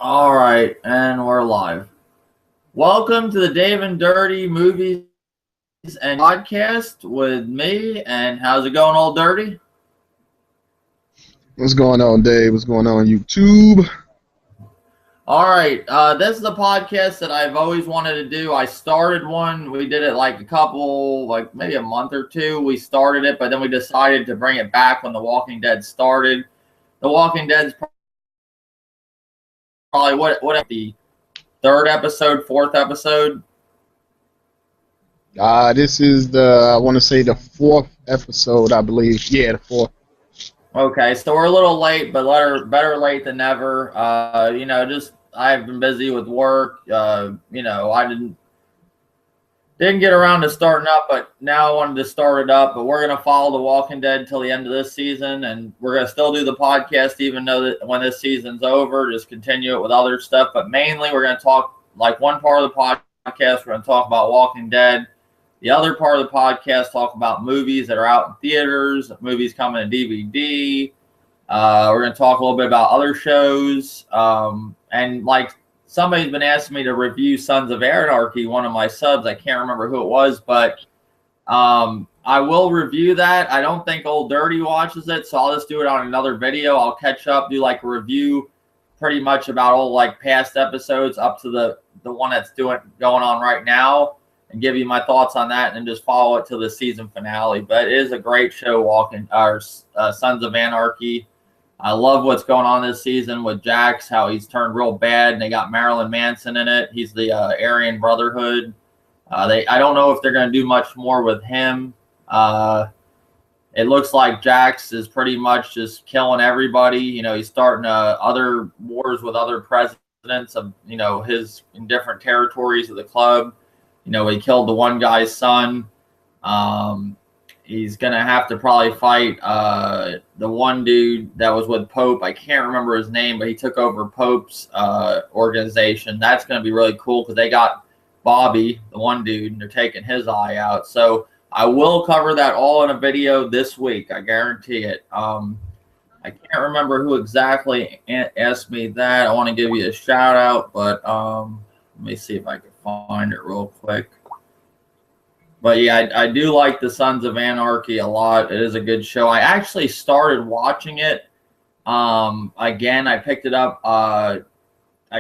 All right, and we're live. Welcome to the Dave and Dirty Movies and Podcast with me. And how's it going, Old Dirty? What's going on, Dave? What's going on, YouTube? All right, this is the podcast that I've always wanted to do. I started one. We did it like maybe a month or two. We started it, but then we decided to bring it back when The Walking Dead started. The Walking Dead's probably the third episode, fourth episode. This is I want to say the fourth episode, I believe. Yeah, the fourth. Okay, so we're a little late, but better late than never. I've been busy with work. I didn't get around to starting up, but now I wanted to start it up. But we're gonna follow The Walking Dead till the end of this season, and we're gonna still do the podcast even though that when this season's over, just continue it with other stuff. But mainly, we're gonna talk like one part of the podcast. We're gonna talk about Walking Dead. The other part of the podcast talk about movies that are out in theaters, movies coming to DVD. We're going to talk a little bit about other shows. And like somebody's been asking me to review Sons of Anarchy, one of my subs. I can't remember who it was, but I will review that. I don't think Old Dirty watches it, so I'll just do it on another video. I'll catch up, do like a review pretty much about all like past episodes up to the one that's going on right now, and give you my thoughts on that, and then just follow it to the season finale. But it is a great show, Sons of Anarchy. I love what's going on this season with Jax, how he's turned real bad, and they got Marilyn Manson in it. He's the Aryan Brotherhood. I don't know if they're going to do much more with him. It looks like Jax is pretty much just killing everybody. You know, he's starting other wars with other presidents of, his in different territories of the club. He killed the one guy's son. He's going to have to probably fight the one dude that was with Pope. I can't remember his name, but he took over Pope's organization. That's going to be really cool because they got Bobby, the one dude, and they're taking his eye out. So I will cover that all in a video this week. I guarantee it. I can't remember who exactly asked me that. I want to give you a shout out, but let me see if I can find it real quick. But yeah, I do like the Sons of Anarchy a lot. It is a good show. I actually started watching it. Again, I picked it up. I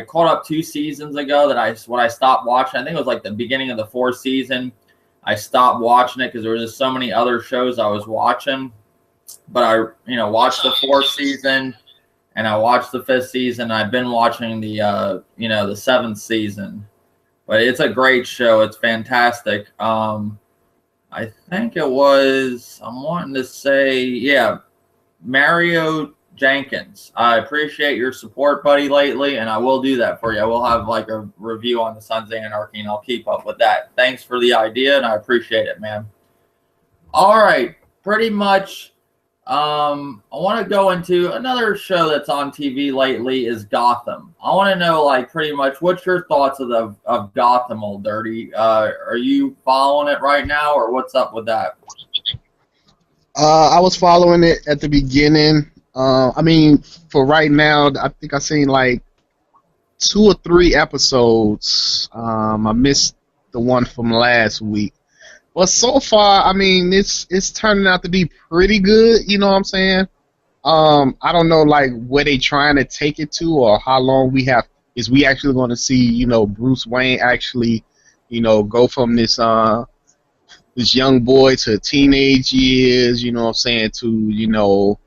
caught up 2 seasons ago when I stopped watching. I think it was like the beginning of the 4th season. I stopped watching it because there were just so many other shows I was watching. But I, watched the 4th season. And I watched the 5th season. I've been watching the 7th season, but it's a great show. It's fantastic. I think it was. I'm wanting to say, yeah, Mario Jenkins. I appreciate your support, buddy, lately, and I will do that for you. I will have like a review on the Sons of Anarchy, and I'll keep up with that. Thanks for the idea, and I appreciate it, man. All right, pretty much. I want to go into another show that's on TV lately is Gotham. I want to know, like, pretty much what's your thoughts of Gotham, Old Dirty? Are you following it right now, or what's up with that? I was following it at the beginning. I mean, for right now, I think I've seen like 2 or 3 episodes. I missed the one from last week. But so far, I mean, it's turning out to be pretty good. You know what I'm saying? I don't know like where they trying to take it to, or how long we have. Is we actually going to see Bruce Wayne actually go from this young boy to teenage years? You know what I'm saying, to young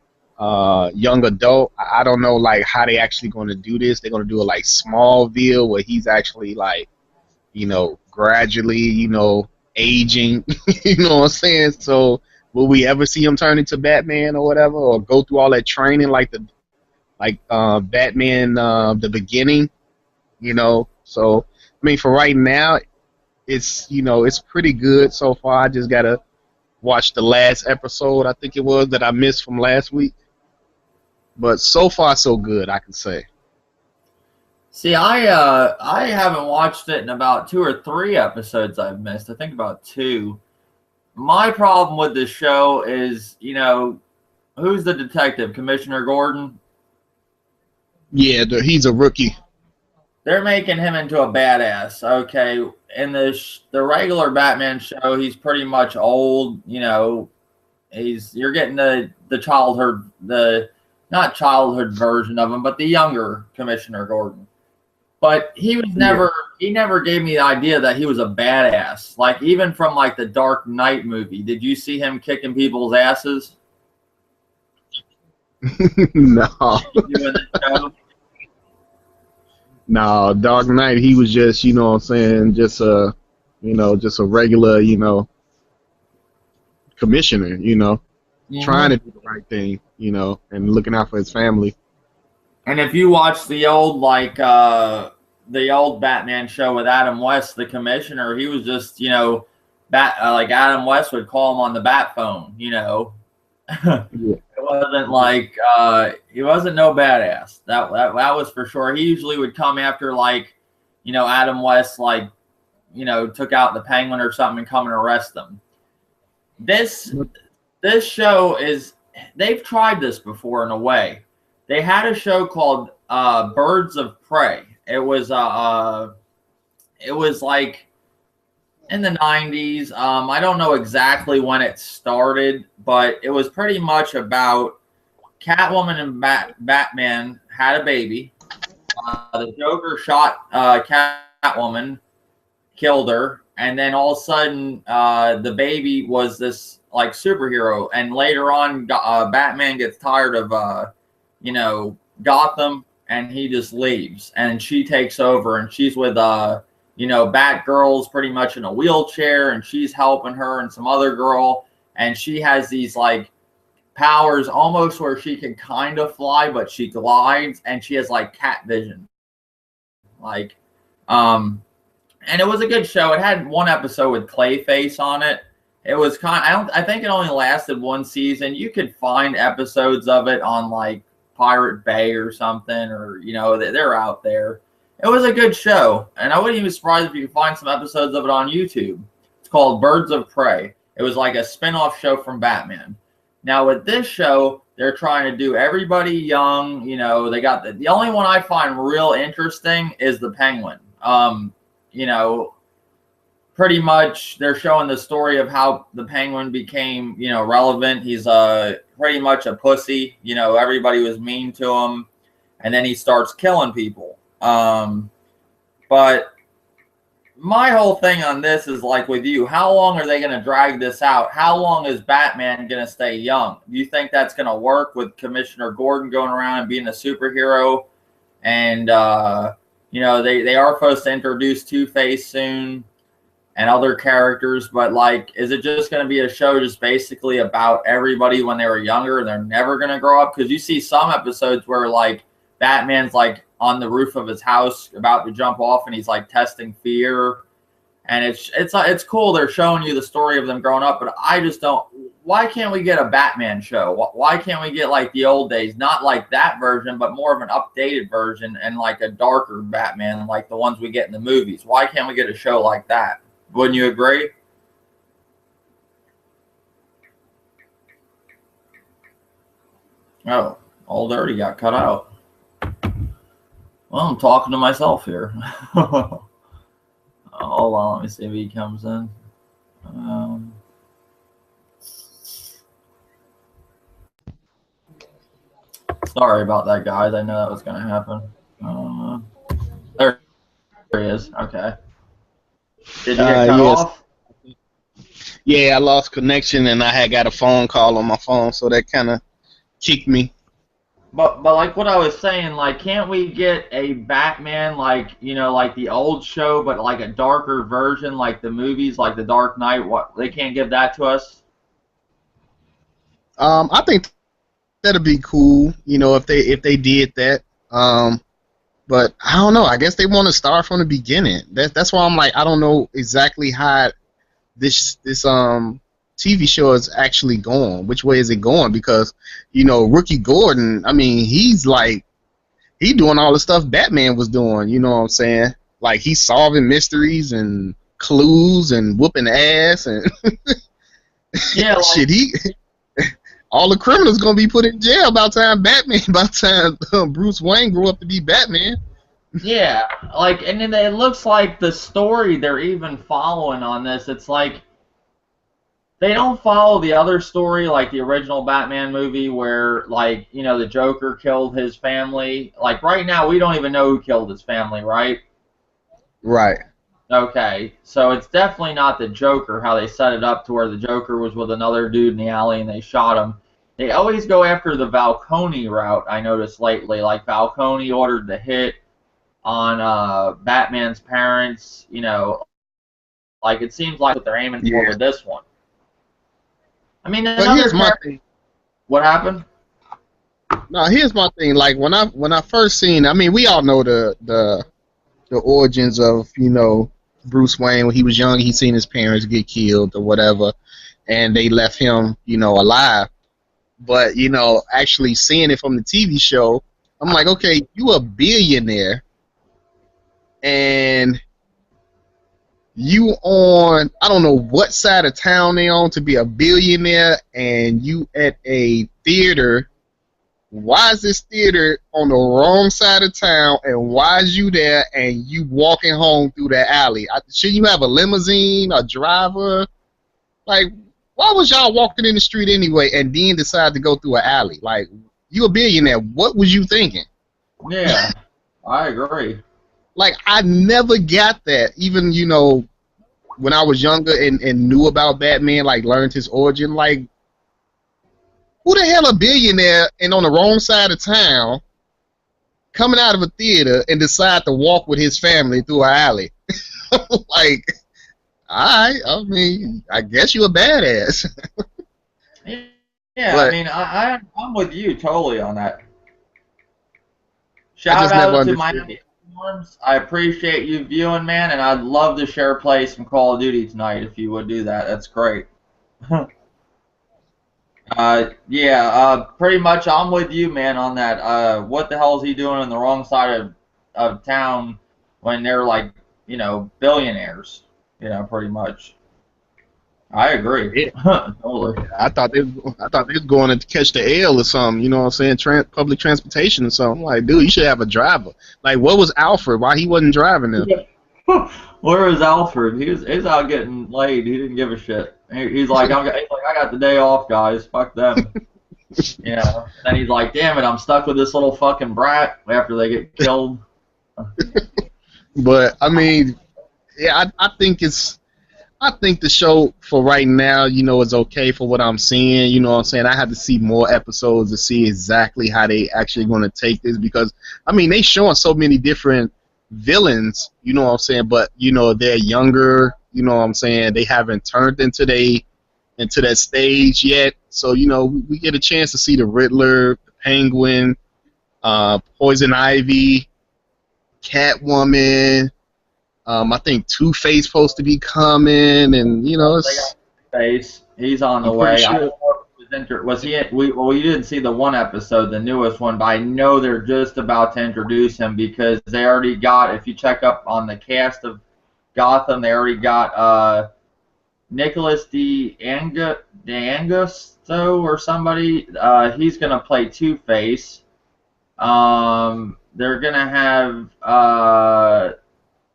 adult. I don't know like how they actually going to do this. They're going to do it like Smallville, where he's actually like gradually aging. You know what I'm saying? So will we ever see him turn into Batman or whatever, or go through all that training like Batman the beginning? So I mean, for right now, it's it's pretty good so far. I just gotta watch the last episode, I think it was, that I missed from last week. But so far so good, I can say. See, I haven't watched it in about 2 or 3 episodes I've missed. I think about 2. My problem with this show is, who's the detective? Commissioner Gordon? Yeah, he's a rookie. they're making him into a badass. Okay, in the regular Batman show, he's pretty much old. You know, you're getting the childhood, the not childhood version of him, but the younger Commissioner Gordon. But Yeah. he never gave me the idea that he was a badass. Like even from like the Dark Knight movie, did you see him kicking people's asses? No. Doing the show? No, Dark Knight, he was just, you know what I'm saying, just a, just a regular, commissioner, trying Mhm. to do the right thing, and looking out for his family. And if you watch the old Batman show with Adam West, the commissioner, he was just like Adam West would call him on the bat phone. Yeah. It wasn't like he wasn't no badass. That was for sure. He usually would come after Adam West took out the Penguin or something and come and arrest them. This this show is they've tried this before in a way. They had a show called Birds of Prey. It was like in the 90s. I don't know exactly when it started, but it was pretty much about Catwoman and Batman had a baby. The Joker shot Catwoman, killed her, and then all of a sudden the baby was this like superhero. And later on, Batman gets tired of Gotham, and he just leaves, and she takes over, and she's with Batgirl's pretty much in a wheelchair, and she's helping her and some other girl, and she has these like powers almost where she can kind of fly, but she glides, and she has like cat vision. Like, and it was a good show. It had one episode with Clayface on it. It was I think it only lasted one season. You could find episodes of it on like Pirate Bay or something, or they're out there. It was a good show, and I wouldn't even be surprised if you could find some episodes of it on YouTube. It's called Birds of Prey. It was like a spin-off show from Batman. Now with this show, they're trying to do everybody young. They got the only one I find real interesting is the Penguin. Pretty much they're showing the story of how the Penguin became, relevant. He's pretty much a pussy. Everybody was mean to him, and then he starts killing people. But my whole thing on this is like with you, how long are they going to drag this out? How long is Batman going to stay young? Do you think that's going to work with Commissioner Gordon going around and being a superhero? And, they are supposed to introduce Two-Face soon and other characters, but like, is it just going to be a show just basically about everybody when they were younger and they're never going to grow up? Because you see some episodes where like Batman's like on the roof of his house about to jump off, and he's like testing fear, and it's cool. They're showing you the story of them growing up, but I just don't. Why can't we get a Batman show? Why can't we get like the old days? Not like that version, but more of an updated version and like a darker Batman, like the ones we get in the movies. Why can't we get a show like that? Wouldn't you agree? Oh, Old Dirty got cut out. Well, I'm talking to myself here. Hold on, let me see if he comes in. Sorry about that, guys. I know that was going to happen. There he is. Okay. Did you get cut Yes. off? Yeah, I lost connection, and I had got a phone call on my phone, so that kind of kicked me. But like what I was saying, like, can't we get a Batman like like the old show, but like a darker version, like the movies, like The Dark Knight? What, they can't give that to us? I think that'd be cool, if they did that. But I don't know. I guess they want to start from the beginning. That's why I'm like, I don't know exactly how this TV show is actually going. Which way is it going? Because Rookie Gordon, I mean, he's doing all the stuff Batman was doing. You know what I'm saying? Like, he's solving mysteries and clues and whooping ass and Yeah, like, shit. All the criminals gonna be put in jail by the time Bruce Wayne grew up to be Batman. Yeah, like, and then it looks like the story they're even following on this. It's like they don't follow the other story, like the original Batman movie, where, like, you know, the Joker killed his family. Like right now, we don't even know who killed his family, right? Right. Okay, so it's definitely not the Joker, how they set it up to where the Joker was with another dude in the alley and they shot him. They always go after the Falcone route, I noticed lately. Like, Falcone ordered the hit on Batman's parents, you know. Like, it seems like what they're aiming for Yeah. with this one. I mean, But another here's my character. thing. What happened? No, here's my thing. Like when I first seen, I mean, we all know the origins of, you know, Bruce Wayne. When he was young, he seen his parents get killed or whatever, and they left him, you know, alive. But, you know, actually seeing it from the TV show, I'm like, okay, you a billionaire, and you on, I don't know what side of town they on to be a billionaire, and you at a theater. Why is this theater on the wrong side of town, and why is you there and you walking home through that alley? Shouldn't you have a limousine, a driver? Like, why was y'all walking in the street anyway and then decide to go through an alley? Like, you a billionaire. What was you thinking? Yeah, I agree. Like, I never got that. Even, you know, when I was younger and knew about Batman, like, learned his origin, like, who the hell a billionaire and on the wrong side of town coming out of a theater and decide to walk with his family through an alley? Like, I mean, I guess you a badass. Yeah, I But mean, I'm with you totally on that. I Shout just never out to understood Miami it. Storms. I appreciate you viewing, man, and I'd love to share play some Call of Duty tonight if you would do that. That's great. Yeah, pretty much I'm with you, man, on that. What the hell is he doing on the wrong side of town when they're like, you know, billionaires? You know, pretty much. I agree. Yeah, Totally. I thought they was going to catch the L or something. You know what I'm saying? Public transportation or something. I'm like, dude, you should have a driver. Like, what was Alfred? Why he wasn't driving them? Where was Alfred? He's out getting laid. He didn't give a shit. He's like, I got the day off, guys. Fuck them. You know. And then he's like, damn it, I'm stuck with this little fucking brat after they get killed. But I mean, yeah, I think the show for right now, you know, is okay for what I'm seeing. You know what I'm saying? I had to see more episodes to see exactly how they actually going to take this, because, I mean, they showing so many different villains, you know what I'm saying? But, you know, they're younger, you know what I'm saying? They haven't turned into that stage yet. So, you know, we get a chance to see the Riddler, the Penguin, Poison Ivy, Catwoman. I think Two-Face supposed to be coming, and you know, They got Face. He's on the I'm pretty way. I don't sure. know if was he? We didn't see the one episode, the newest one, but I know they're just about to introduce him because they already got. If you check up on the cast of Gotham, they already got Nicholas D'Angusto or somebody. He's gonna play Two-Face. They're gonna have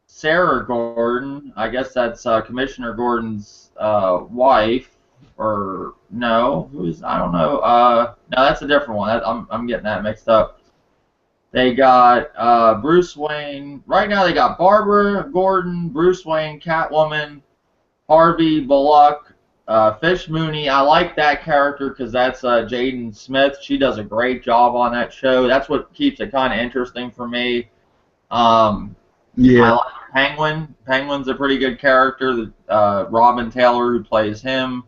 Sarah Gordon. I guess that's Commissioner Gordon's wife, or no? Who's I don't know. No, that's a different one. I'm getting that mixed up. They got Bruce Wayne. Right now, they got Barbara Gordon, Bruce Wayne, Catwoman, Harvey Bullock, Fish Mooney. I like that character because that's Jaden Smith. She does a great job on that show. That's what keeps it kind of interesting for me. I Yeah, like Penguin. Penguin's a pretty good character. Robin Taylor, who plays him.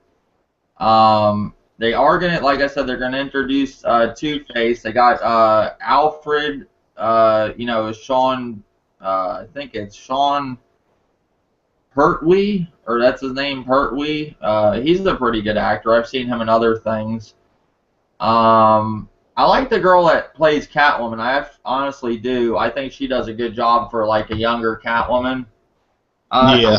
They are gonna, like I said, they're gonna introduce Two-Face. They got Alfred. You know, Sean. I think it's Sean Pertwee, or that's his name, Pertwee. He's a pretty good actor. I've seen him in other things. I like the girl that plays Catwoman. Honestly do. I think she does a good job for like a younger Catwoman. yeah,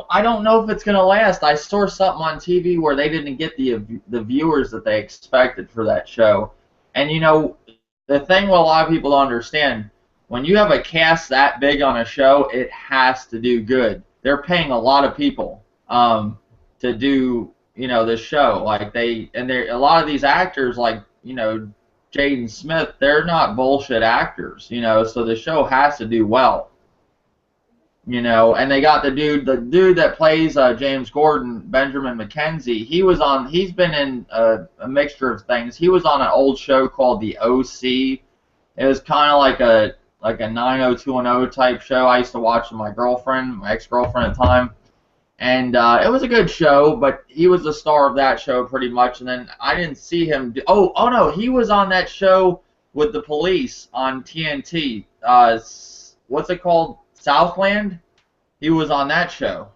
I don't know if it's gonna last. I saw something on TV where they didn't get the viewers that they expected for that show. And you know, the thing what a lot of people don't understand, when you have a cast that big on a show, it has to do good. They're paying a lot of people to do, this show. Like a lot of these actors, like, Jaden Smith, they're not bullshit actors, so the show has to do well. And they got the dude that plays James Gordon, Benjamin McKenzie. He's been in a mixture of things. He was on an old show called The OC. It was kind of like a 90210 type show. I used to watch with my ex-girlfriend at the time. And it was a good show, but he was the star of that show pretty much. And then I didn't see him. Oh no, he was on that show with the police on TNT. What's it called? Southland? He was on that show.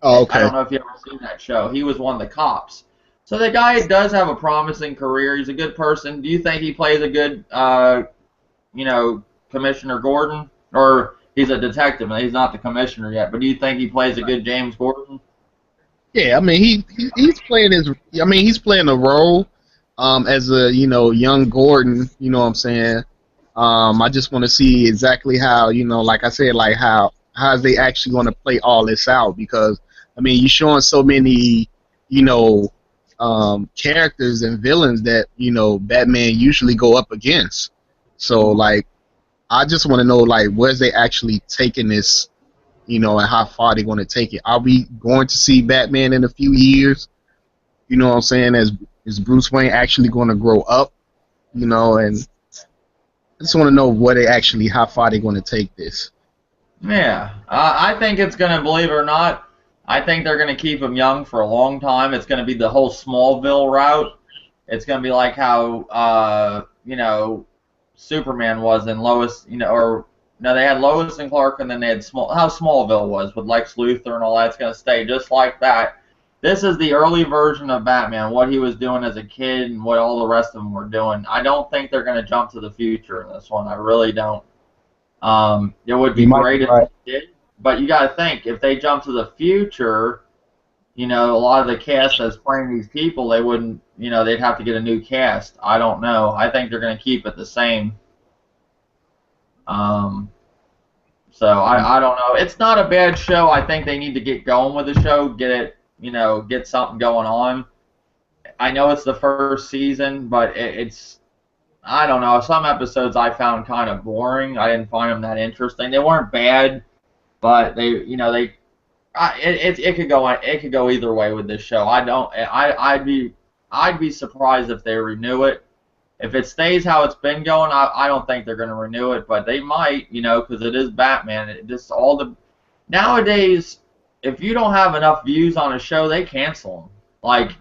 Oh, okay. I don't know if you've ever seen that show. He was one of the cops. So the guy does have a promising career. He's a good person. Do you think he plays a good, Commissioner Gordon? Or he's a detective, and he's not the commissioner yet. But do you think he plays a good James Gordon? Yeah, I mean he's playing he's playing a role as a young Gordon. You know what I'm saying? I just want to see exactly how like I said, like how is they actually going to play all this out, because I mean you're showing so many characters and villains that Batman usually go up against. So like I just want to know like where's they actually taking this, and how far they're going to take it. Are we going to see Batman in a few years? You know what I'm saying? Is Bruce Wayne actually going to grow up? And I just want to know how far they're going to take this. Yeah, I think it's going to, believe it or not, I think they're going to keep him young for a long time. It's going to be the whole Smallville route. It's going to be like how, Superman was in Lois, they had Lois and Clark, and then they had how Smallville was with Lex Luthor and all that's going to stay just like that. This is the early version of Batman, what he was doing as a kid and what all the rest of them were doing. I don't think they're going to jump to the future in this one. I really don't. It would be great if they did, but you got to think, if they jump to the future, a lot of the cast that's playing these people, they wouldn't, they'd have to get a new cast. I don't know. I think they're going to keep it the same. So I don't know. It's not a bad show. I think they need to get going with the show, get it, get something going on. I know it's the first season, but it's, I don't know. Some episodes I found kind of boring. I didn't find them that interesting. They weren't bad, but it could go either way with this show. I'd be surprised if they renew it. If it stays how it's been going, I don't think they're going to renew it, but they might, because it is Batman. Nowadays, if you don't have enough views on a show, they cancel them. Like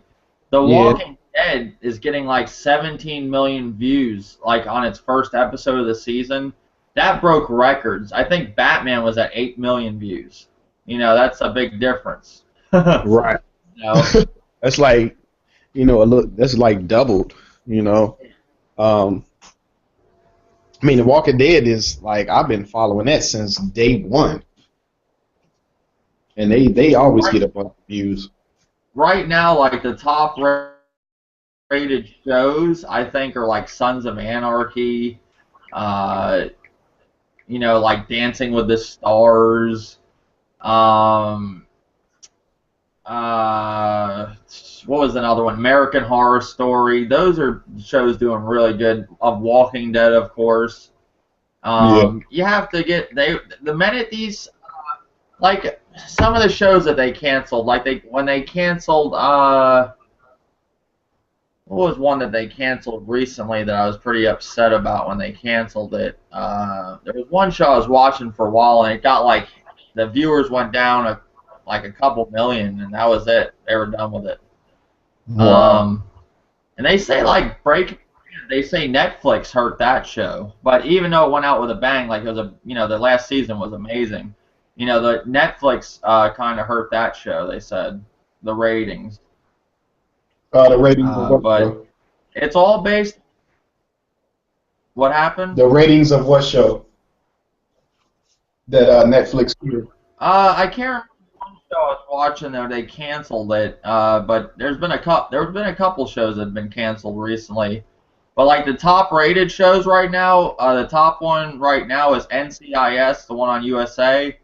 The Walking Dead is getting like 17 million views, like on its first episode of the season. That broke records. I think Batman was at 8 million views. That's a big difference. Right. That's like, that's like doubled. I mean, The Walking Dead is like, I've been following that since day one, and they always get a bunch of views. Right now, like the top rated shows, I think, are like Sons of Anarchy, like Dancing with the Stars. What was another one? American Horror Story. Those are shows doing really good. Of Walking Dead, of course. You have to get the minute these like some of the shows that they canceled, like when they canceled what was one that they canceled recently that I was pretty upset about when they canceled it? There was one show I was watching for a while, and it got like the viewers went down like a couple million, and that was it. They were done with it. Wow. And they say they say Netflix hurt that show, but even though it went out with a bang, like it was the last season was amazing. The Netflix kind of hurt that show. They said the ratings. The ratings of what but show? It's all based. What happened? The ratings of what show? That Netflix. I can't remember one show I was watching though. They canceled it. But there's been a couple shows that have been canceled recently. But like the top rated shows right now, the top one right now is NCIS, the one on USA.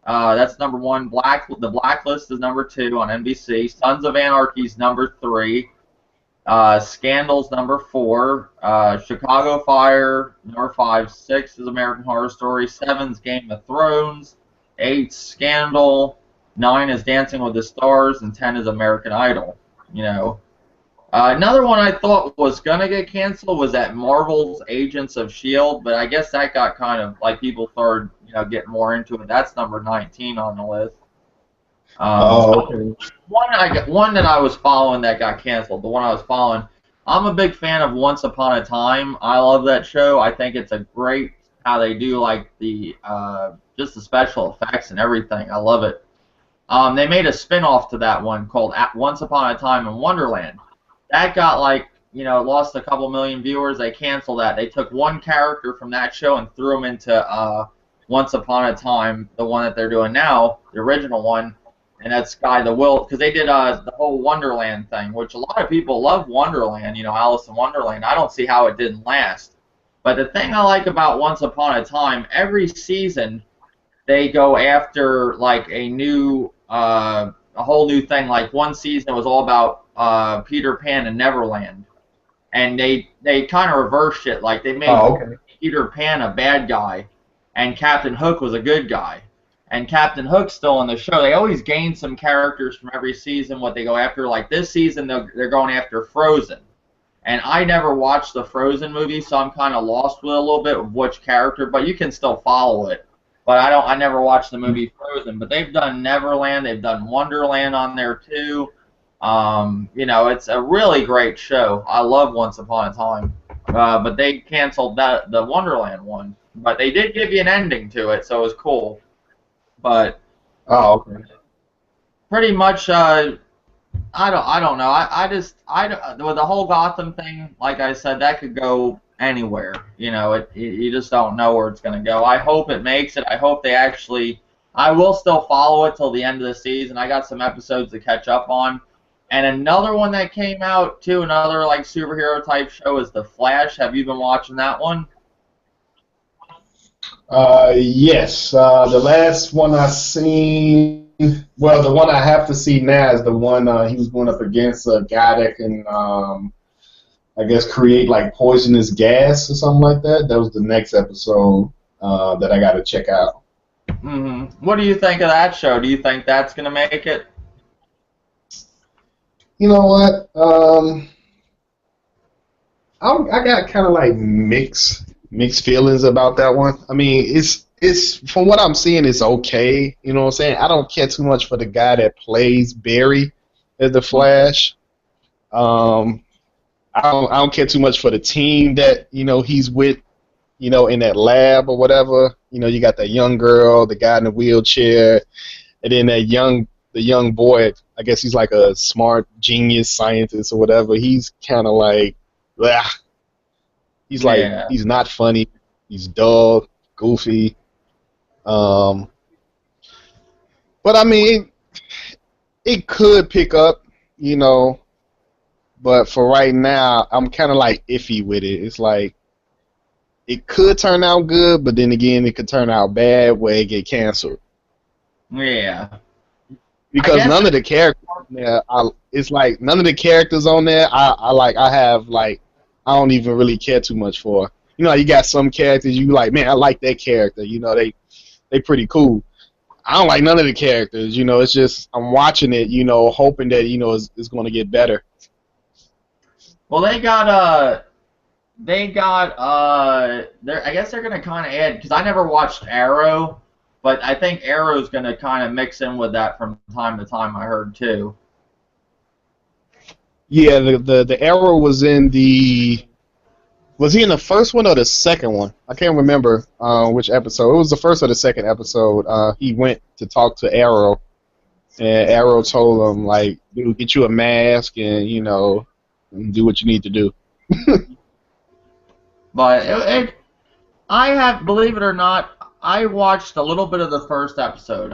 That's number one. The Blacklist is number 2 on NBC. Sons of Anarchy's number 3. Scandal's number 4. Chicago Fire number 5. 6 is American Horror Story. 7's Game of Thrones. 8's Scandal. 9 is Dancing with the Stars, and 10 is American Idol. You know. Another one I thought was gonna get canceled was that Marvel's Agents of Shield, but I guess that got kind of like people started, getting more into it. That's number 19 on the list. Okay. One that I was following that got canceled. The one I was following, I'm a big fan of Once Upon a Time. I love that show. I think it's a great how they do like the just the special effects and everything. I love it. They made a spin-off to that one called Once Upon a Time in Wonderland. That got lost a couple million viewers. They canceled that. They took one character from that show and threw him into Once Upon a Time, the one that they're doing now, the original one, and that's Guy the Will, because they did the whole Wonderland thing, which a lot of people love Wonderland, Alice in Wonderland. I don't see how it didn't last. But the thing I like about Once Upon a Time, every season they go after like a whole new thing. Like one season was all about Peter Pan and Neverland, and they kind of reversed it. Like they made Peter Pan a bad guy, and Captain Hook was a good guy. And Captain Hook's still on the show. They always gain some characters from every season. What they go after, like this season, they're going after Frozen. And I never watched the Frozen movie, so I'm kind of lost with a little bit of which character. But you can still follow it. But I never watched the movie Frozen. But they've done Neverland, they've done Wonderland on there too. It's a really great show. I love Once Upon a Time. But they canceled the Wonderland one. But they did give you an ending to it, so it was cool. But pretty much, I don't know. With the whole Gotham thing, like I said, that could go anywhere. You just don't know where it's gonna go. I hope it makes it. I hope they actually. I will still follow it till the end of the season. I got some episodes to catch up on. And another one that came out too, another like superhero type show is The Flash. Have you been watching that one? Yes. The last one I seen, well, the one I have to see now is the one he was going up against a guy that can, I guess, create like poisonous gas or something like that. That was the next episode that I got to check out. Mm-hmm. What do you think of that show? Do you think that's gonna make it? You know what? I got kind of like mixed feelings about that one. I mean, it's from what I'm seeing, it's okay. You know what I'm saying? I don't care too much for the guy that plays Barry as the Flash. I don't care too much for the team that he's with, in that lab or whatever. You got that young girl, the guy in the wheelchair, and then the young boy. I guess he's like a smart genius scientist or whatever. He's kind of like, blah. He's like, he's not funny. He's dull, goofy. But I mean, it could pick up, But for right now, I'm kind of like iffy with it. It's like it could turn out good, but then again, it could turn out bad where it get canceled. Yeah. Because none of the characters on there, it's like none of the characters on there. I don't even really care too much for. You got some characters you like, man, I like that character. They pretty cool. I don't like none of the characters. It's just I'm watching it, hoping that it's going to get better. Well, I guess they're gonna kind of add, because I never watched Arrow, but I think Arrow's gonna kind of mix in with that from time to time. I heard too. Yeah, the Arrow was in the. Was he in the first one or the second one? I can't remember which episode. It was the first or the second episode. He went to talk to Arrow, and Arrow told him like, "Dude, get you a mask and and do what you need to do." But believe it or not, I watched a little bit of the first episode.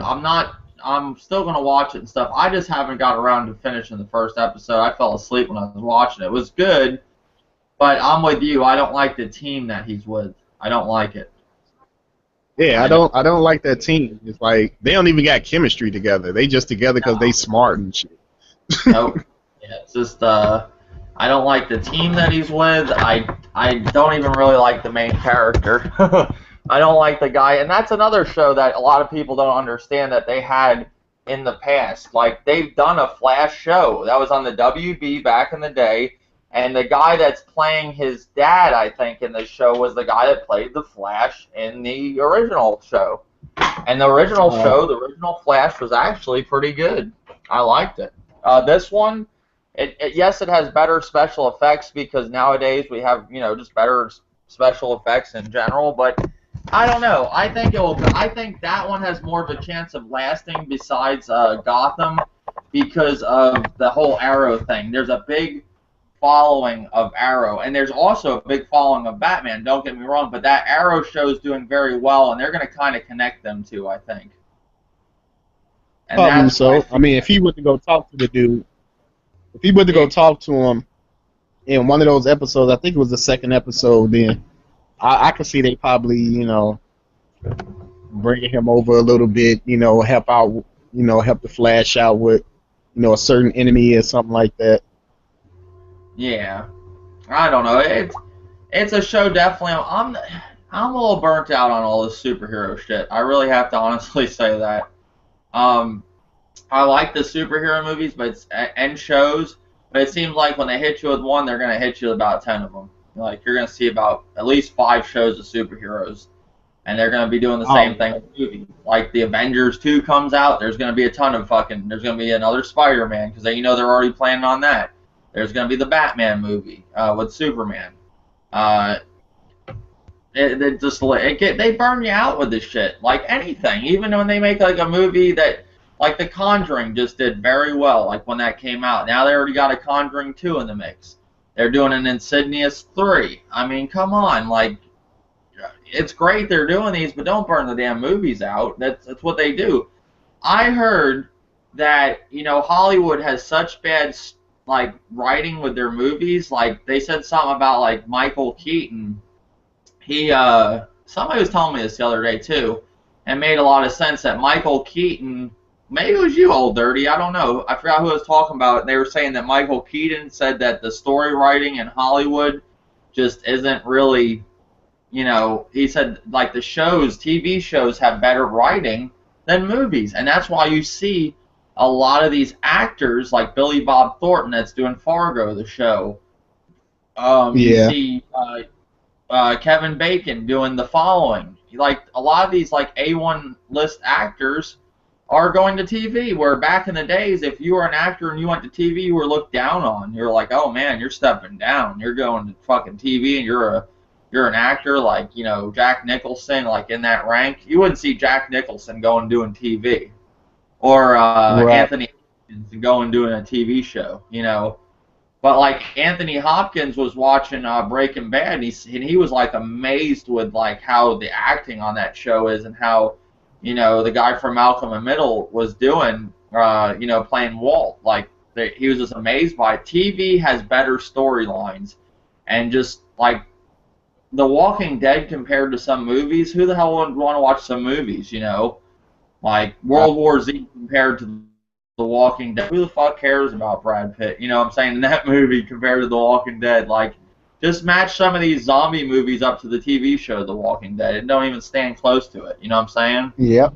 I'm still gonna watch it and stuff. I just haven't got around to finishing the first episode. I fell asleep when I was watching it. It was good. But I'm with you. I don't like the team that he's with. I don't like it. Yeah, I don't. I don't like that team. It's like they don't even got chemistry together. They just together because they smart and shit. Nope. Yeah, it's just I don't like the team that he's with. I don't even really like the main character. I don't like the guy, and that's another show that a lot of people don't understand that they had in the past. Like they've done a Flash show that was on the WB back in the day, and the guy that's playing his dad, I think, in this show was the guy that played the Flash in the original show. And the original show, the original Flash, was actually pretty good. I liked it. This one, yes, it has better special effects because nowadays we have just better special effects in general. But I don't know. I think it will. I think that one has more of a chance of lasting besides Gotham because of the whole Arrow thing. There's a big following of Arrow, and there's also a big following of Batman. Don't get me wrong, but that Arrow show is doing very well, and they're going to kind of connect them two, I think. And Probably that's why I so. I think. mean, if he went to go talk to the dude, if he went to go talk to him in one of those episodes, I think it was the second episode, then I could see they probably, bringing him over a little bit, help out, help the Flash out with, a certain enemy or something like that. Yeah, I don't know. It's a show definitely. I'm a little burnt out on all this superhero shit. I really have to honestly say that. Um, I like the superhero movies, and shows, but it seems like when they hit you with one, they're gonna hit you with about 10 of them. Like you're gonna see about at least 5 shows of superheroes, and they're gonna be doing the same thing with movies. Like the Avengers 2 comes out, there's gonna be a ton of fucking. There's gonna be another Spider-Man because they're already planning on that. There's gonna be the Batman movie with Superman. Uh, they burn you out with this shit like anything. Even when they make like a movie that like The Conjuring just did very well, like when that came out. Now they already got a Conjuring 2 in the mix. They're doing an Insidious 3. I mean, come on, like it's great they're doing these, but don't burn the damn movies out. That's what they do. I heard that Hollywood has such bad like writing with their movies. Like they said something about like Michael Keaton. He somebody was telling me this the other day too, and made a lot of sense that Michael Keaton, maybe it was you, Old Dirty, I don't know. I forgot who was talking about it. They were saying that Michael Keaton said that the story writing in Hollywood just isn't really, he said like the TV shows have better writing than movies, and that's why you see a lot of these actors like Billy Bob Thornton that's doing Fargo, the show. You see Kevin Bacon doing The Following. Like a lot of these like A1 list actors are going to TV, where back in the days, if you were an actor and you went to TV, you were looked down on. You're like, oh man, you're stepping down. You're going to fucking TV, and you're an actor like Jack Nicholson, like in that rank. You wouldn't see Jack Nicholson going doing TV, or Anthony Hopkins going doing a TV show. But like Anthony Hopkins was watching Breaking Bad, and he was like amazed with like how the acting on that show is, and how the guy from Malcolm in Middle was doing playing Walt. Like he was just amazed by it. TV has better storylines, and just like The Walking Dead compared to some movies, who the hell would want to watch some movies? Like World War Z compared to The Walking Dead. Who the fuck cares about Brad Pitt? You know what I'm saying? In that movie compared to The Walking Dead. Like, just match some of these zombie movies up to the TV show The Walking Dead. It don't even stand close to it. You know what I'm saying? Yep.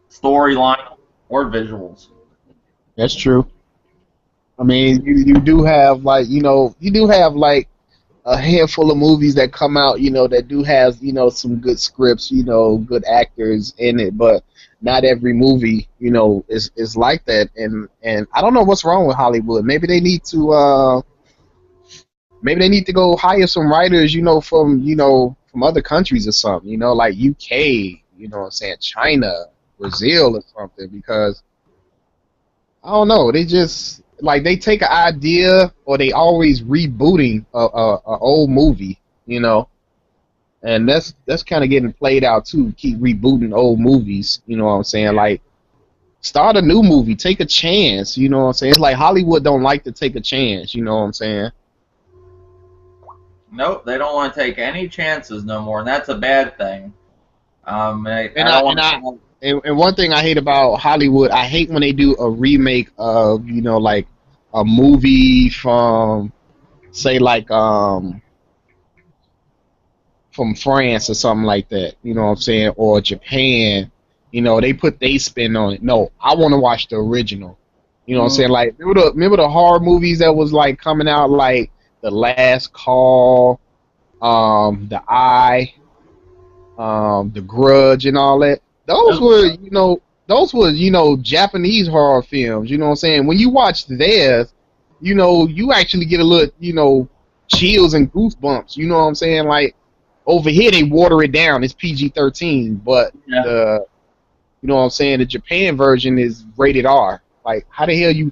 Storyline or visuals. That's true. I mean, you do have like, a handful of movies that come out, that do have, some good scripts, good actors in it, but not every movie, is like that. And I don't know what's wrong with Hollywood. Maybe they need to go hire some writers, from other countries or something, like UK, what I'm saying, China, Brazil or something, because I don't know, they just like they take an idea, or they always rebooting a old movie, and that's kind of getting played out too. Keep rebooting old movies, you know what I'm saying? Like, start a new movie, take a chance, you know what I'm saying? It's like Hollywood don't like to take a chance, you know what I'm saying? Nope, they don't want to take any chances no more, and that's a bad thing. And I don't want to. and one thing I hate about Hollywood, I hate when they do a remake of, like a movie from, say, like from France or something like that. You know what I'm saying? Or Japan. They put they spin on it. No, I want to watch the original. You know what I'm saying? Like, remember the horror movies that was like coming out, like The Last Call, The Eye, The Grudge, and all that. Those were, Japanese horror films. You know what I'm saying? When you watch theirs, you actually get a little, chills and goosebumps. You know what I'm saying? Like, over here they water it down. It's PG-13, but Yeah. you know what I'm saying? The Japan version is rated R. Like, how the hell you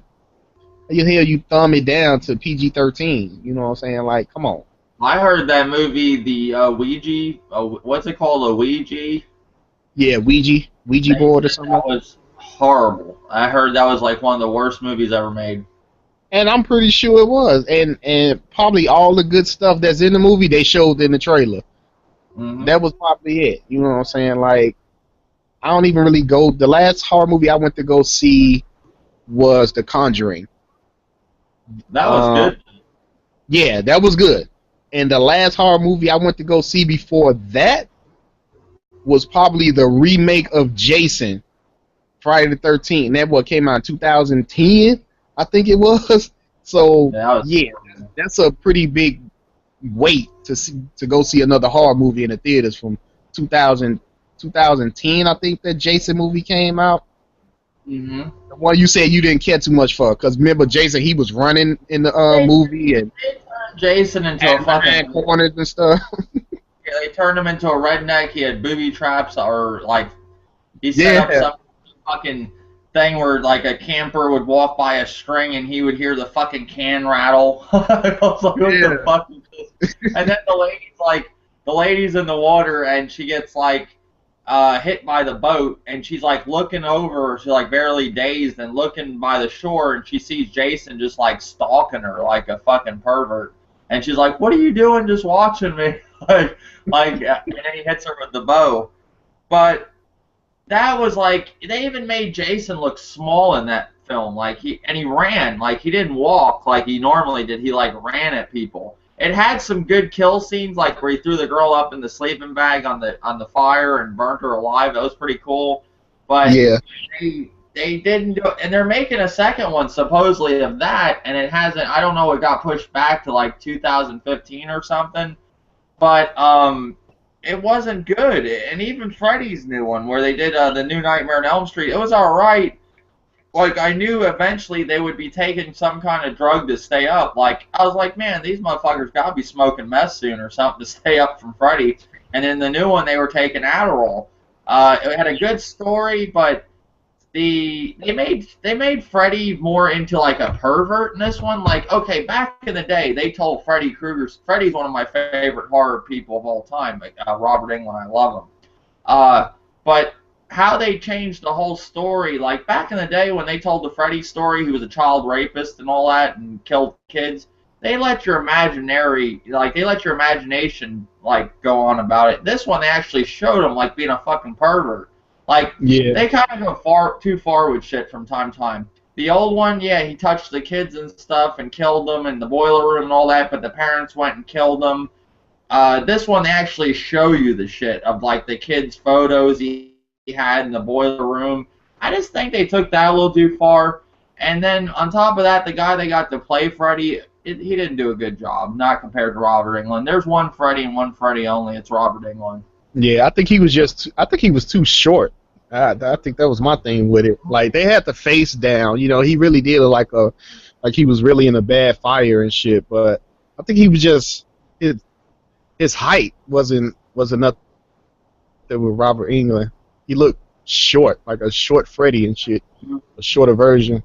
thumb it down to PG-13? You know what I'm saying? Like, come on. I heard that movie, the Ouija. What's it called? A Ouija. Yeah, Ouija They board or said something. that was horrible. I heard that was like one of the worst movies ever made. And I'm pretty sure it was. And probably all the good stuff that's in the movie they showed in the trailer. Hmm. That was probably it. You know what I'm saying? Like, I don't even really go. The last horror movie I went to go see was The Conjuring. That was Um, good. yeah, that was good. And the last horror movie I went to go see before that was probably the remake of Jason, Friday the 13th. And that what came out in 2010, I think it was. So Yeah, that was yeah, that's a pretty big wait to go see another horror movie in the theaters from 2000, 2010. I think that Jason movie came out. hmm The one you said you didn't care too much for, because remember Jason, he was running in the They, movie and they turned Jason into a had fucking. nine corners and stuff. Yeah, they turned him into a redneck. He had booby traps, or like he set up Yeah, some fucking thing where like a camper would walk by a string and he would hear the fucking can rattle. I was like, what the yeah, fuck is this? And then the lady's in the water and she gets like hit by the boat and she's like looking over, she's like barely dazed and looking by the shore and she sees Jason just like stalking her like a fucking pervert. And she's like, "What are you doing? Just watching me?" And then he hits her with the bow. But that was like they even made Jason look small in that film. Like he ran, like he didn't walk like he normally did. He like ran at people. It had some good kill scenes, like where he threw the girl up in the sleeping bag on the fire and burnt her alive. That was pretty cool. But yeah. they didn't do it, and they're making a second one supposedly of that, and it hasn't. I don't know. It got pushed back to like 2015 or something. But it wasn't good. And even Freddy's new one, where they did the new Nightmare on Elm Street, it was all right. Like I knew eventually they would be taking some kind of drug to stay up. Like I was like, man, these motherfuckers gotta be smoking meth soon or something to stay up from Freddy. And in the new one, they were taking Adderall. It had a good story, but they made Freddy more into like a pervert in this one. Like, okay, back in the day, they told Freddy Krueger's. Freddy's one of my favorite horror people of all time. Like Robert Englund, I love him. But how they changed the whole story, like back in the day when they told the Freddy story, he was a child rapist and all that, and killed kids. They let your imagination like go on about it. This one, they actually showed him like being a fucking pervert. Like Yeah, they kind of go too far with shit from time to time. The old one, yeah, he touched the kids and stuff and killed them in the boiler room and all that, but the parents went and killed them. This one, they actually show you the shit of like the kids' photos he had in the boiler room. I just think they took that a little too far. And then on top of that, the guy they got to play Freddy, he didn't do a good job, not compared to Robert Englund. There's one Freddy and one Freddy only. It's Robert Englund. yeah. I think he was too short. I think that was my thing with it. Like, they had the face down. He really did look like he was really in a bad fire and shit. But I think he was just his height wasn't nothing with Robert England. He looked short, like a short Freddy and shit, a shorter version.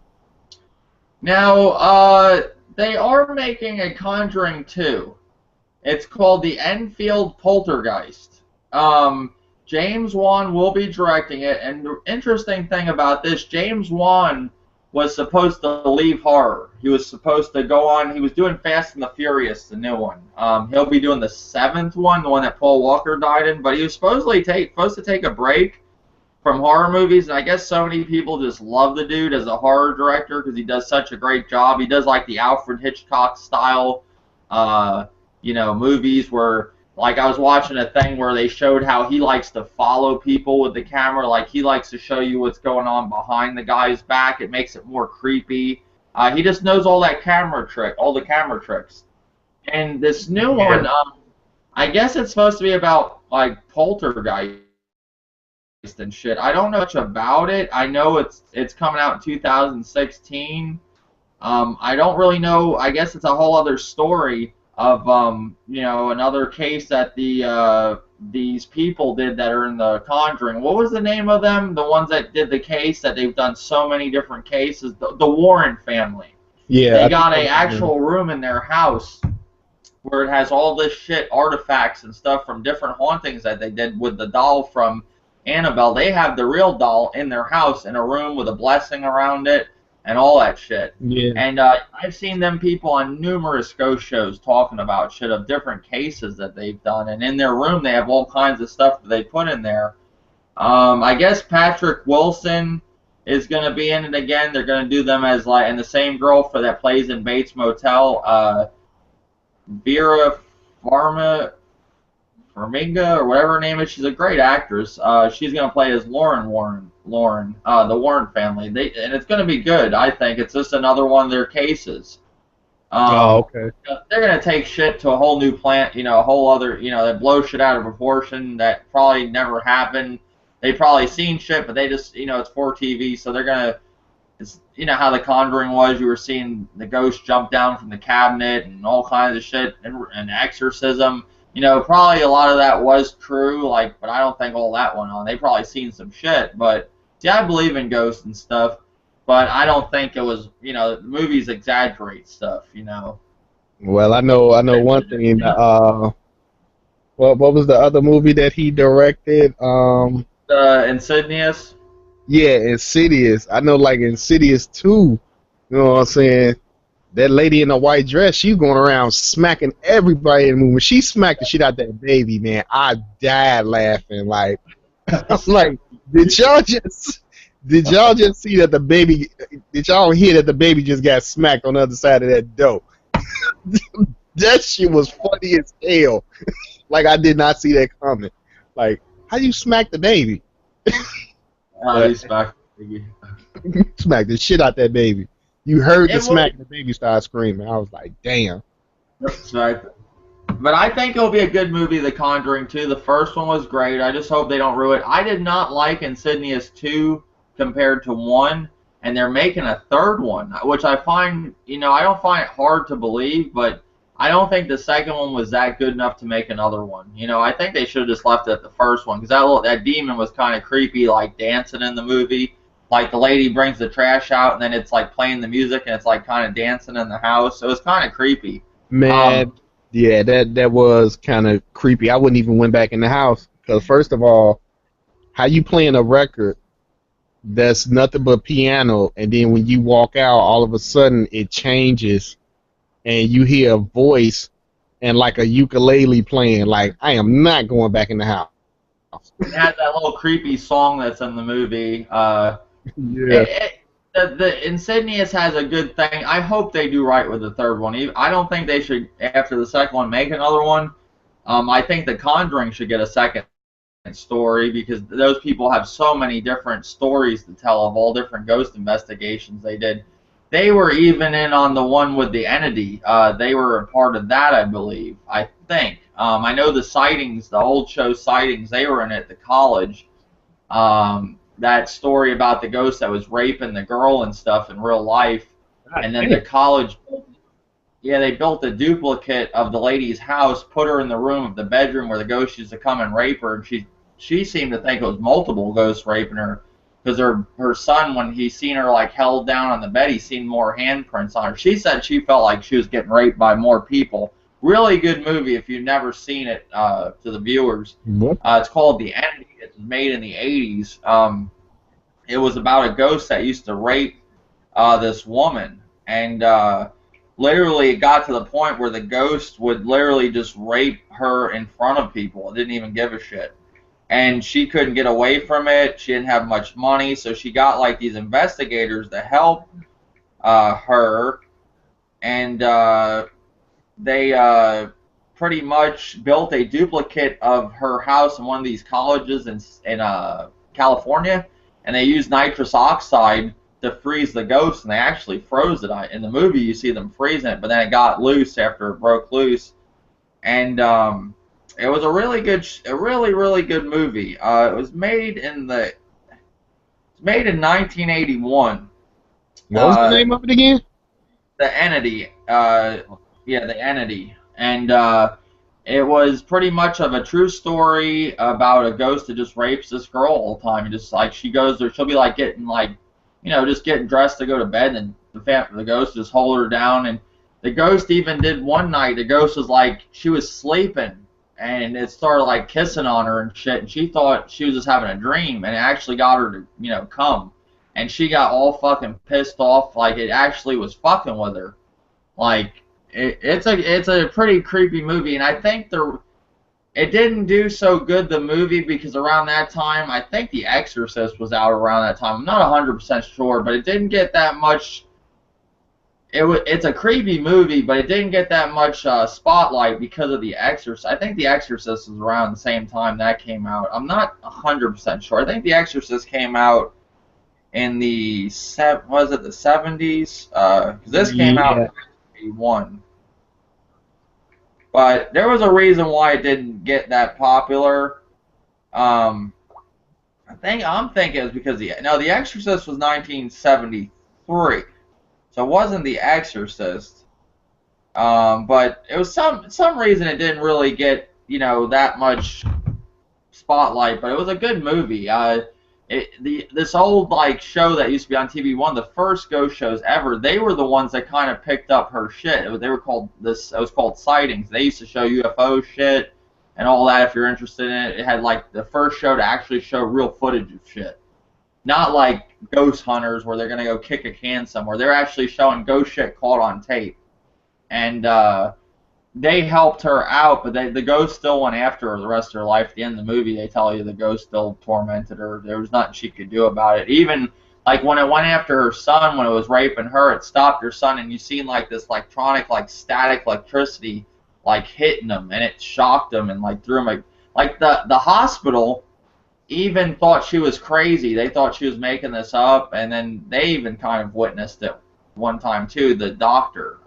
Now, they are making a Conjuring 2. It's called the Enfield Poltergeist. James Wan will be directing it, and the interesting thing about this, James Wan was supposed to leave horror. He was supposed to go on. He was doing Fast and the Furious, the new one. He'll be doing the 7th one, the one that Paul Walker died in. But he was supposed to take a break from horror movies, and I guess so many people just love the dude as a horror director because he does such a great job. He does like the Alfred Hitchcock style, movies where, like, I was watching a thing where they showed how he likes to follow people with the camera. Like, he likes to show you what's going on behind the guy's back. It makes it more creepy. He just knows all the camera tricks. And this new one, I guess it's supposed to be about, like, poltergeist and shit. I don't know much about it. I know it's coming out in 2016. I don't really know. I guess it's a whole other story of another case that these people did that are in the Conjuring. What was the name of them? The ones that did the case that they've done so many different cases. The Warren family. Yeah. They got an actual room in their house where it has all this shit, artifacts and stuff from different hauntings that they did with the doll from Annabelle. They have the real doll in their house in a room with a blessing around it and all that shit. Yeah. And I've seen them people on numerous ghost shows talking about shit of different cases that they've done. And in their room, they have all kinds of stuff that they put in there. I guess Patrick Wilson is going to be in it again. They're going to do them as, like, and the same girl that plays in Bates Motel, Vera Farmiga or whatever her name is. She's a great actress. She's going to play as Lauren, the Warren family. And it's going to be good, I think. It's just another one of their cases. Okay. They're going to take shit to a whole new plant, a whole other, that blows shit out of proportion that probably never happened. They probably seen shit, but they just, it's for TV, so they're going to, it's, how the Conjuring was. You were seeing the ghost jump down from the cabinet and all kinds of shit, and exorcism. Probably a lot of that was true, but I don't think all that went on. They probably seen some shit, but see, I believe in ghosts and stuff, but I don't think it was, the movies exaggerate stuff, Well, I know one thing. What was the other movie that he directed? Insidious. Yeah, Insidious. I know, like Insidious 2. You know what I'm saying? That lady in the white dress, she's going around smacking everybody in the movie. When she smacked the shit out that baby, man, I died laughing. Like, I was like, did y'all just see that the baby? Did y'all hear that the baby just got smacked on the other side of that door? That shit was funny as hell. Like, I did not see that coming. Like, how you smack the baby? He smacked the baby. Smacked the shit out that baby. You heard the smack, the baby started screaming. I was like, damn. But I think it'll be a good movie, The Conjuring 2. The first one was great. I just hope they don't ruin it. I did not like Insidious 2 compared to 1, and they're making a third one, which I find, I don't find it hard to believe, but I don't think the second one was that good enough to make another one. I think they should have just left it at the first one, because that demon was kind of creepy, like dancing in the movie. Like, the lady brings the trash out, and then it's, like, playing the music, and it's, like, kind of dancing in the house. So it was kind of creepy. Man, yeah, that was kind of creepy. I wouldn't even went back in the house. Because, first of all, how you playing a record that's nothing but piano, and then when you walk out, all of a sudden it changes, and you hear a voice and, like, a ukulele playing. Like, I am not going back in the house. It has that little creepy song that's in the movie. Yeah. The Insidious has a good thing. I hope they do right with the third one. I don't think they should, after the second one, make another one. I think The Conjuring should get a second story, because those people have so many different stories to tell of all different ghost investigations they did. They were even in on the one with the entity. They were a part of that, I believe. I think. I know the sightings, the old show sightings, they were in it at the college. That story about the ghost that was raping the girl and stuff in real life. And then the college, they built a duplicate of the lady's house, put her in the room of the bedroom where the ghost used to come and rape her. And she seemed to think it was multiple ghosts raping her, because her son, when he seen her, like, held down on the bed, he seen more handprints on her. She said she felt like she was getting raped by more people. Really good movie if you've never seen it, to the viewers. It's called The Entity. It's made in the 80s. It was about a ghost that used to rape this woman, and literally it got to the point where the ghost would literally just rape her in front of people. It didn't even give a shit. And she couldn't get away from it. She didn't have much money, so she got like these investigators to help her, and they pretty much built a duplicate of her house in one of these colleges in California, and they used nitrous oxide to freeze the ghost, and they actually froze it. In the movie, you see them freezing it, but then it got loose after it broke loose, and it was a really good, really good movie. It was made in 1981. What was the name of it again? The Entity. Yeah, The Entity. And it was pretty much of a true story about a ghost that just rapes this girl all the time. And just like she goes there, she'll be like getting like, just getting dressed to go to bed, and the ghost just hold her down. And the ghost even did one night. The ghost was like, she was sleeping, and it started like kissing on her and shit. And she thought she was just having a dream, and it actually got her to come. And she got all fucking pissed off, like it actually was fucking with her. Like it's a pretty creepy movie, and I think it didn't do so good, the movie, because around that time I think The Exorcist was out around that time. I'm not 100% sure, but it didn't get that much. It's a creepy movie, but it didn't get that much spotlight because of The Exorcist. I think The Exorcist was around the same time that came out. I'm not 100% sure. I think The Exorcist came out in the 70s? Because this came out in 1981. But there was a reason why it didn't get that popular. I'm thinking it's because The Exorcist was 1973. So it wasn't The Exorcist, but it was some reason it didn't really get that much spotlight. But it was a good movie. This old like show that used to be on TV, one of the first ghost shows ever. They were the ones that kind of picked up her shit. It was called Sightings. They used to show UFO shit and all that. If you're interested in it, it had like the first show to actually show real footage of shit. Not like Ghost Hunters where they're going to go kick a can somewhere. They're actually showing ghost shit caught on tape. And they helped her out, but the ghost still went after her the rest of her life. At the end of the movie, they tell you the ghost still tormented her. There was nothing she could do about it. Even like when it went after her son, when it was raping her, it stopped her son, and you seen like this electronic, like static electricity like hitting him, and it shocked him and like threw him. Like the hospital even thought she was crazy. They thought she was making this up, and then they even kind of witnessed it one time too, the doctor.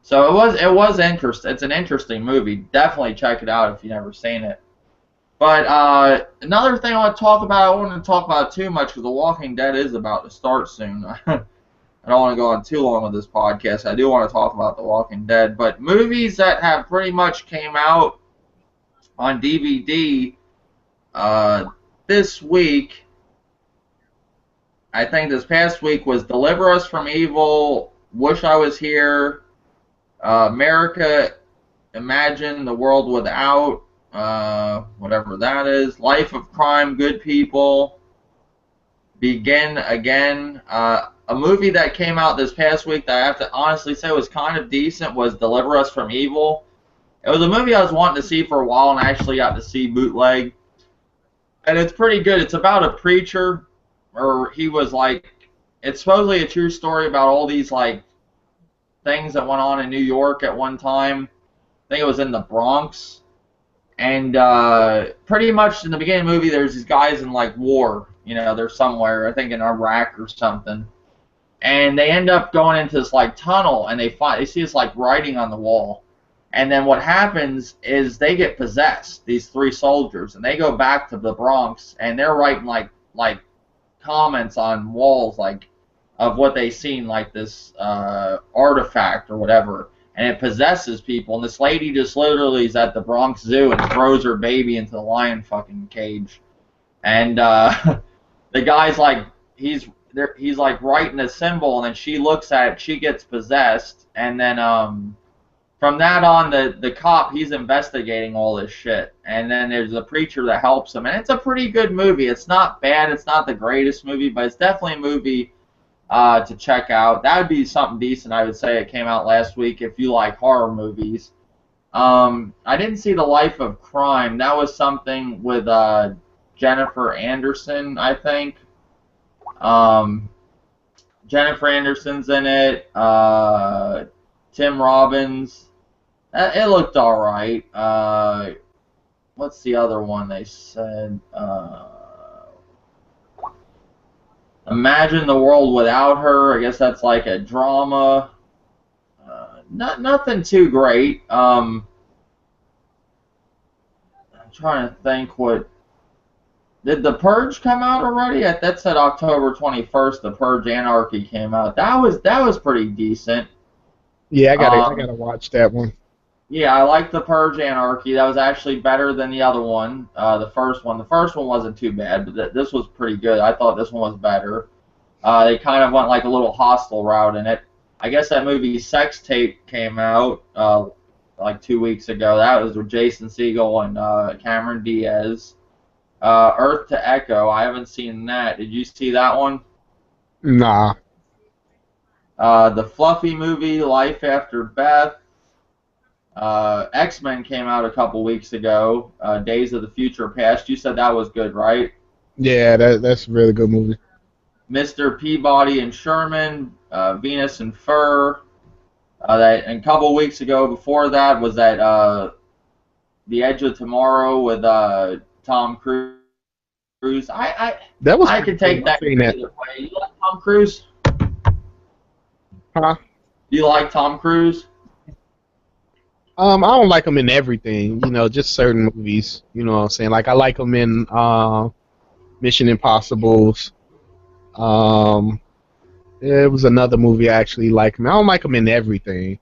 So it was interesting. It's an interesting movie. Definitely check it out if you've never seen it. But another thing I want to talk about, I don't want to talk about it too much because The Walking Dead is about to start soon. I don't want to go on too long with this podcast. I do want to talk about The Walking Dead. But movies that have pretty much came out on DVD this week, I think this past week, was Deliver Us from Evil, Wish I Was Here, America, Imagine the World Without, whatever that is, Life of Crime, Good People, Begin Again. A movie that came out this past week that I have to honestly say was kind of decent was Deliver Us from Evil. It was a movie I was wanting to see for a while, and I actually got to see bootleg. And it's pretty good. It's about a preacher, or he was like, it's supposedly a true story about all these like things that went on in New York at one time. I think it was in the Bronx. And pretty much in the beginning of the movie, there's these guys in like war. They're somewhere, I think in Iraq or something. And they end up going into this like tunnel, and they see this like writing on the wall. And then what happens is they get possessed, these three soldiers, and they go back to the Bronx, and they're writing like comments on walls like of what they seen, like this artifact or whatever, and it possesses people. And this lady just literally is at the Bronx Zoo and throws her baby into the lion fucking cage. And the guy's like, he's like writing a symbol, and then she looks at it, she gets possessed, and then from that on, the cop, he's investigating all this shit. And then there's a preacher that helps him. And it's a pretty good movie. It's not bad. It's not the greatest movie, but it's definitely a movie to check out. That would be something decent. I would say it came out last week if you like horror movies. I didn't see The Life of Crime. That was something with Jennifer Anderson, I think. Um, Jennifer Anderson's in it. Tim Robbins. It looked all right. What's the other one they said? Imagine the World Without Her. I guess that's like a drama. Nothing too great. I'm trying to think what. Did The Purge come out already? That said October 21st. The Purge Anarchy came out. That was pretty decent. Yeah, I gotta watch that one. Yeah, I like The Purge Anarchy. That was actually better than the other one, the first one. The first one wasn't too bad, but this was pretty good. I thought this one was better. They kind of went like a little hostile route in it. I guess that movie Sex Tape came out like 2 weeks ago. That was with Jason Segel and Cameron Diaz. Earth to Echo. I haven't seen that. Did you see that one? Nah. The Fluffy movie Life After Beth. X-Men came out a couple weeks ago. Days of the Future Past. You said that was good, right? Yeah, that's a really good movie. Mr. Peabody and Sherman, Venus and Fur. And a couple weeks ago, before that, was that The Edge of Tomorrow with Tom Cruise. I could take that either way. You like Tom Cruise? Huh? Do you like Tom Cruise? I don't like him in everything, just certain movies. You know what I'm saying? Like I like him in Mission Impossibles. It was another movie I actually like him. I don't like him in everything,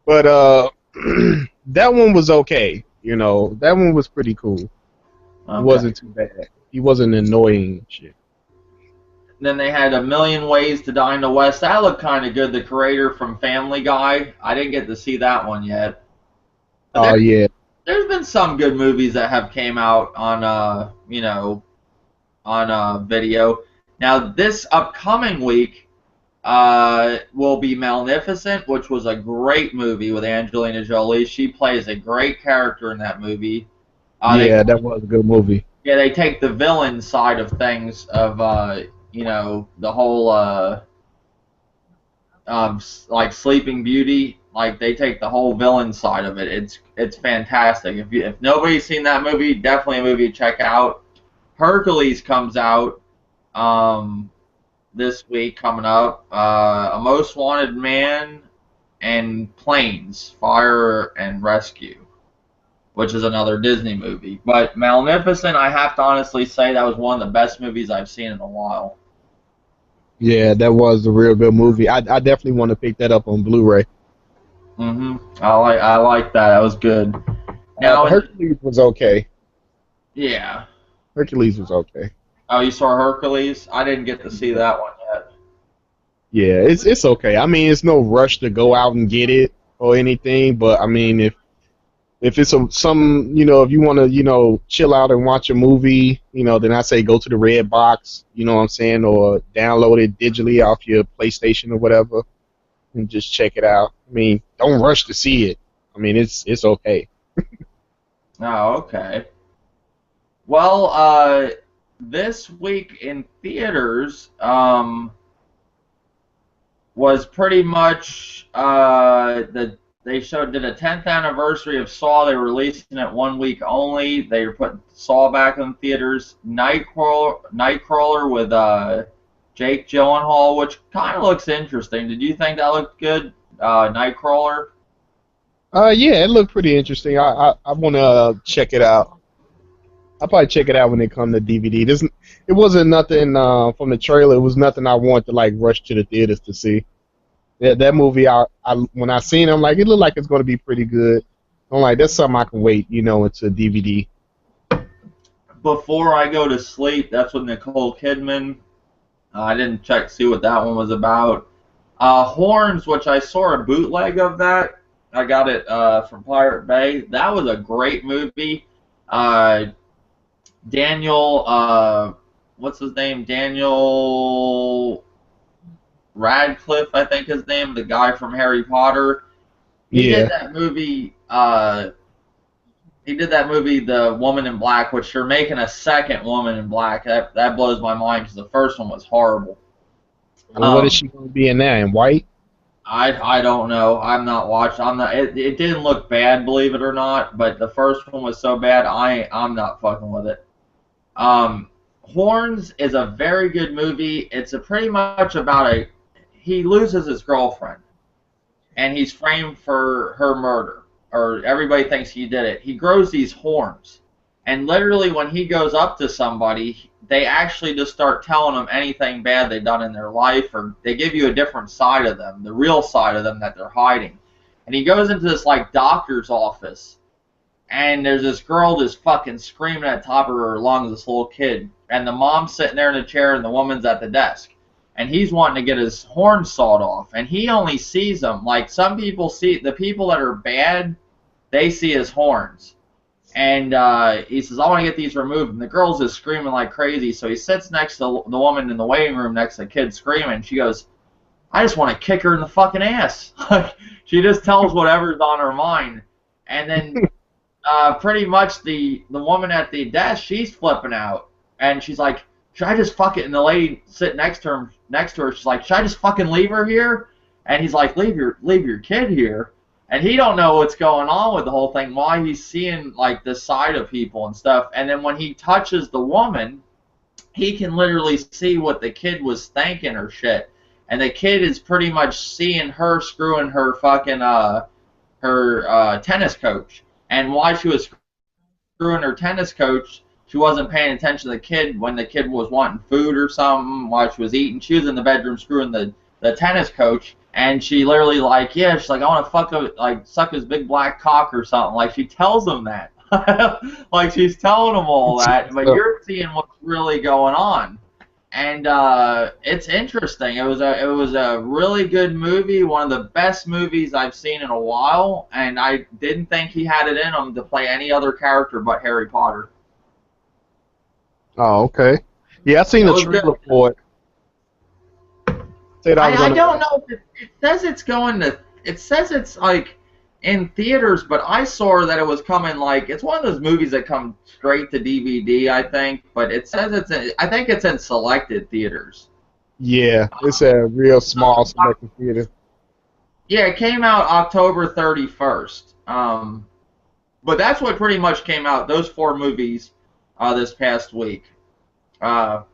But that one was okay, That one was pretty cool. Okay. It wasn't too bad. He wasn't annoying and shit. Then they had A Million Ways to Die in the West. That looked kind of good. The creator from Family Guy. I didn't get to see that one yet. Oh yeah. There's been some good movies that have came out on video. Now this upcoming week will be Maleficent, which was a great movie with Angelina Jolie. She plays a great character in that movie. That was a good movie. Yeah, they take the villain side of things of the whole like Sleeping Beauty. Like they take the whole villain side of it. It's fantastic. If nobody's seen that movie, definitely a movie to check out. Hercules comes out this week coming up. A Most Wanted Man and Planes, Fire and Rescue, which is another Disney movie. But Maleficent, I have to honestly say that was one of the best movies I've seen in a while. Yeah, that was a real good movie. I definitely want to pick that up on Blu-ray. I like that. That was good. Now Hercules was okay. Yeah. Hercules was okay. Oh, you saw Hercules? I didn't get to see that one yet. Yeah, it's okay. I mean, it's no rush to go out and get it or anything, but I mean, if it's if you want to, chill out and watch a movie, then I say go to the Red Box, you know what I'm saying, or download it digitally off your PlayStation or whatever, and just check it out. I mean, don't rush to see it. I mean, it's okay. Oh, okay. Well, this week in theaters was pretty much they did a 10th anniversary of Saw. They were releasing it 1 week only. They were putting Saw back in theaters. Nightcrawler with Jake Gyllenhaal, which kind of looks interesting. Did you think that looked good, Nightcrawler? Yeah, it looked pretty interesting. I want to check it out. I'll probably check it out when it comes to DVD. It wasn't nothing from the trailer. It was nothing I wanted to like rush to the theaters to see. That movie, when I seen it, I'm like, it looked like it's going to be pretty good. I'm like, that's something I can wait, into DVD. Before I Go to Sleep, that's with Nicole Kidman. I didn't see what that one was about. Horns, which I saw a bootleg of that. I got it from Pirate Bay. That was a great movie. Daniel, what's his name? Daniel Radcliffe, I think his name, the guy from Harry Potter. He Yeah. did that movie. He did that movie, The Woman in Black, which they're making a second Woman in Black. That blows my mind because the first one was horrible. Well, what is she going to be in there? In white? I don't know. I'm not watching. I'm not. It didn't look bad, believe it or not. But the first one was so bad. I'm not fucking with it. Horns is a very good movie. It's pretty much about he loses his girlfriend, and he's framed for her murder, or everybody thinks he did it. He grows these horns, and literally when he goes up to somebody, they actually just start telling him anything bad they've done in their life, or they give you a different side of them, the real side of them that they're hiding. And he goes into this like doctor's office, and there's this girl just fucking screaming at the top of her lungs, this little kid, and the mom's sitting there in a chair, and the woman's at the desk. And he's wanting to get his horn sawed off, and he only sees them. Like, some people see, the people that are bad, they see his horns. And he says, I want to get these removed. And the girl's just screaming like crazy, so he sits next to the woman in the waiting room next to the kid screaming. She goes, I just want to kick her in the fucking ass. She just tells whatever's on her mind. And then pretty much the woman at the desk, she's flipping out. And she's like, should I just fuck it? And the lady sitting next to her, she's like, should I just fucking leave her here? And he's like, leave your kid here. And he don't know what's going on with the whole thing, why he's seeing like this side of people and stuff. And then when he touches the woman, he can literally see what the kid was thinking or shit. And the kid is pretty much seeing her screwing her fucking tennis coach. And while she was screwing her tennis coach, she wasn't paying attention to the kid when the kid was wanting food or something while she was eating. She was in the bedroom screwing the tennis coach, and she literally like, yeah, she's like, I want to suck his big black cock or something. Like, she tells him that. Like, she's telling him all that, but you're seeing what's really going on. And it's interesting. It was a really good movie, one of the best movies I've seen in a while, and I didn't think he had it in him to play any other character but Harry Potter. Oh, okay. Yeah, I seen the trailer for it. I don't know if it says it's going to. It says it's like in theaters, but I saw that it was coming like, it's one of those movies that come straight to DVD, I think. But it says I think it's in selected theaters. Yeah, it's a real small selected theater. Yeah, it came out October 31st. But that's what pretty much came out. Those 4 movies. This past week. But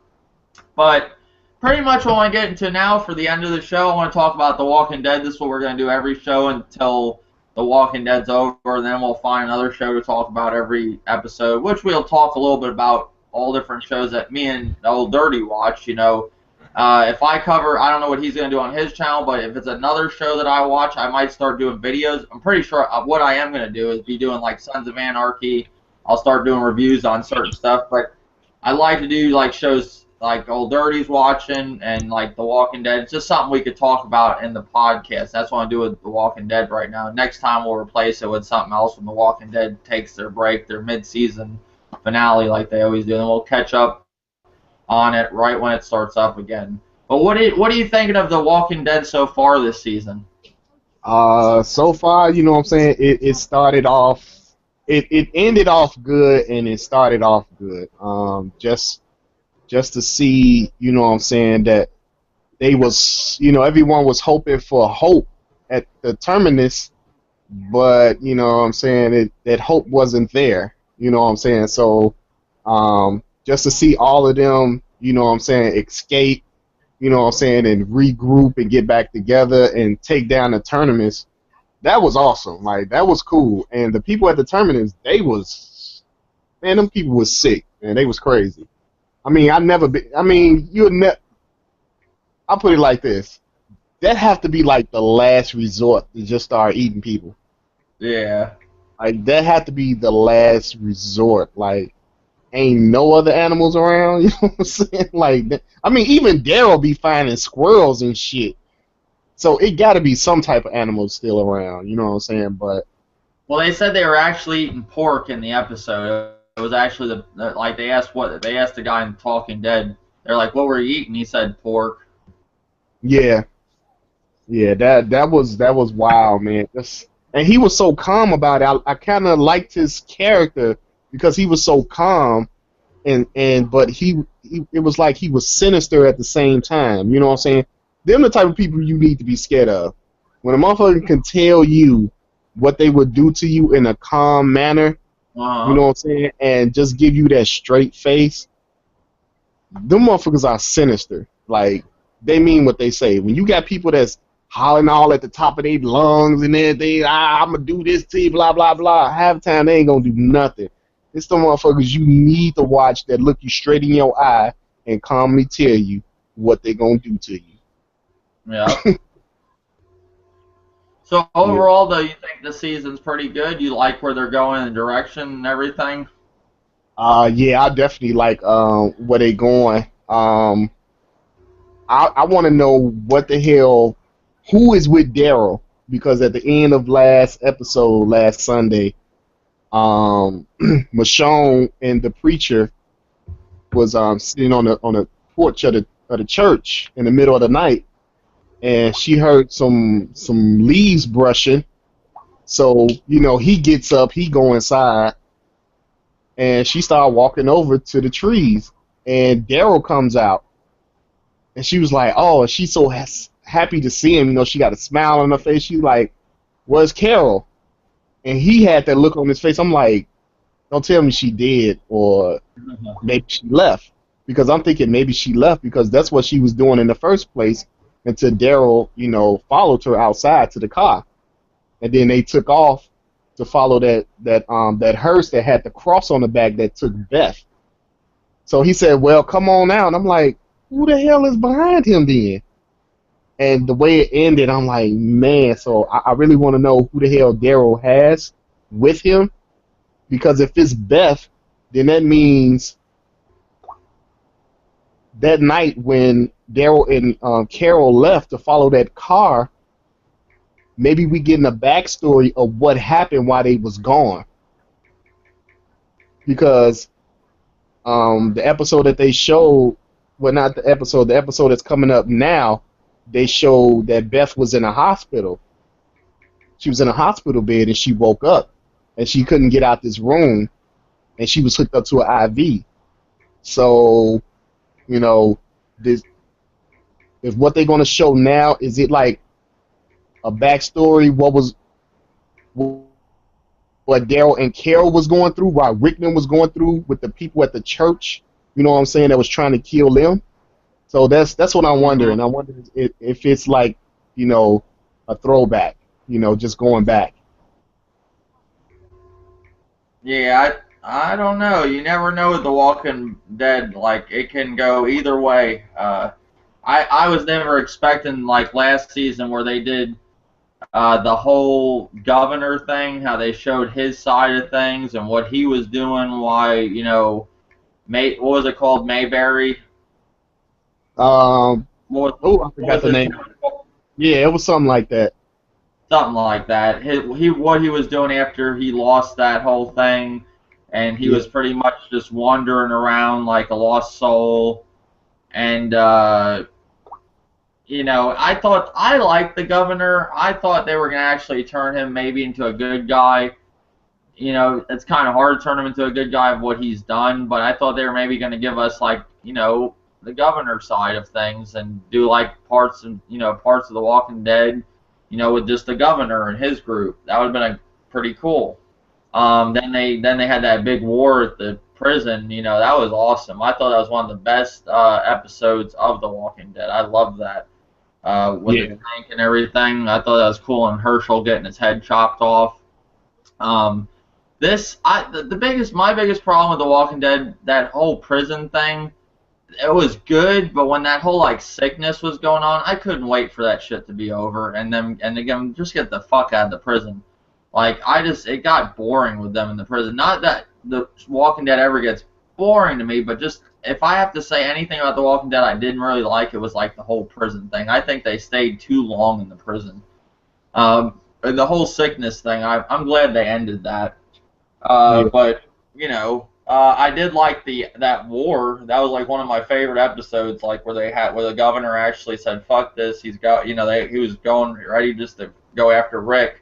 pretty much what I want to get into now for the end of the show, I want to talk about The Walking Dead. This is what we're going to do every show until The Walking Dead's over, and then we'll find another show to talk about every episode, which we'll talk a little bit about all different shows that me and Old Dirty watch, you know. If I cover, I don't know what he's going to do on his channel, but if it's another show that I watch, I might start doing videos. I'm pretty sure what I am going to do is be doing like Sons of Anarchy. I'll start doing reviews on certain stuff, but I like to do like shows like Old Dirty's watching and like The Walking Dead. It's just something we could talk about in the podcast. That's what I do with The Walking Dead right now. Next time we'll replace it with something else when The Walking Dead takes their break, their mid-season finale like they always do, and we'll catch up on it right when it starts up again. But what are you thinking of The Walking Dead so far this season? So far, you know what I'm saying, it started off. It ended off good and it started off good. Just to see, you know what I'm saying, that they was, you know, everyone was hoping for hope at the terminus, but you know what I'm saying, that hope wasn't there. You know what I'm saying? So just to see all of them, you know what I'm saying, escape, you know what I'm saying, and regroup and get back together and take down the terminus. That was awesome. Like, that was cool. And the people at the terminus, them people was sick, man. They was crazy. I mean, I'll put it like this. That have to be like the last resort to just start eating people. Yeah. Like, that had to be the last resort. Like, ain't no other animals around, you know what I'm saying? Like, I mean, even Daryl be finding squirrels and shit. So it got to be some type of animal still around, you know what I'm saying? But well, they said they were actually eating pork in the episode. It was actually like they asked the guy in Talking Dead. They're like, "What were you eating?" He said pork. Yeah, yeah, that was wild, man. And he was so calm about it. I kind of liked his character because he was so calm, and but he it was like he was sinister at the same time. You know what I'm saying? Them the type of people you need to be scared of. When a motherfucker can tell you what they would do to you in a calm manner, you know Uh-huh. what I'm saying, and just give you that straight face, them motherfuckers are sinister. Like they mean what they say. When you got people that's hollering all at the top of their lungs and everything, I'm gonna do this to you, blah blah blah. Half the time they ain't gonna do nothing. It's the motherfuckers you need to watch that look you straight in your eye and calmly tell you what they gonna do to you. Yeah. So Yeah. overall, though, you think the season's pretty good? You like where they're going, the direction, and everything? Yeah, I definitely like where they going. I want to know what the hell, who is with Daryl, because at the end of last episode, last Sunday, Michonne and the preacher was sitting on the porch of the church in the middle of the night, and she heard some leaves brushing. So he gets up, he go inside, and she started walking over to the trees, and Daryl comes out, and she was like, "Oh," she's so happy to see him. She got a smile on her face. She's like, "Where's Carol?" And he had that look on his face. I'm like, "Don't tell me she did, or maybe she left," because I'm thinking maybe she left because that's what she was doing in the first place until Daryl, followed her outside to the car, and then they took off to follow that hearse that had the cross on the back that took Beth. So he said, "Well, come on out." And I'm like, "Who the hell is behind him then?" And the way it ended, I'm like, man. So I really want to know who the hell Daryl has with him, because if it's Beth, then that means that night when Daryl and Carol left to follow that car, maybe we getting a backstory of what happened while they was gone. Because the episode that they showed, well, not the episode that's coming up now, they showed that Beth was in a hospital. She was in a hospital bed and she woke up and she couldn't get out this room and she was hooked up to an IV. So, you know, this if what they're going to show now, is it like a backstory? What Daryl and Carol was going through, while Rickman was going through with the people at the church? You know what I'm saying? That was trying to kill them. So that's what I'm Hmm. wondering. I wonder if it's like a throwback. Just going back. Yeah, I don't know. You never know with The Walking Dead. Like it can go either way. I was never expecting like last season where they did the whole governor thing, how they showed his side of things and what he was doing. Why May what was it called? Mayberry. Um. Oh, I What forgot was the his name. town called? Yeah, it was something like that. Something like that. He what he was doing after he lost that whole thing, and he Yeah. was pretty much just wandering around like a lost soul. And I thought I liked the governor. I thought they were gonna actually turn him maybe into a good guy. It's kind of hard to turn him into a good guy of what he's done, but I thought they were maybe going to give us like the governor side of things and do like parts of The Walking Dead, with just the governor and his group. That would have been pretty cool. Then they had that big war at the prison. That was awesome. I thought that was one of the best episodes of The Walking Dead. I loved that with the Yeah. tank and everything. I thought that was cool, and Herschel getting his head chopped off. Um, the biggest my biggest problem with The Walking Dead, that whole prison thing, it was good, but when that whole like sickness was going on, I couldn't wait for that shit to be over and again just get the fuck out of the prison. Like it got boring with them in the prison. Not that The Walking Dead ever gets boring to me, but just if I have to say anything about The Walking Dead I didn't really like, it was like the whole prison thing. I think they stayed too long in the prison. And the whole sickness thing, I'm glad they ended that. Yeah. But I did like that war. That was like one of my favorite episodes, like where the governor actually said, "Fuck this." He's got, he was going ready just to go after Rick,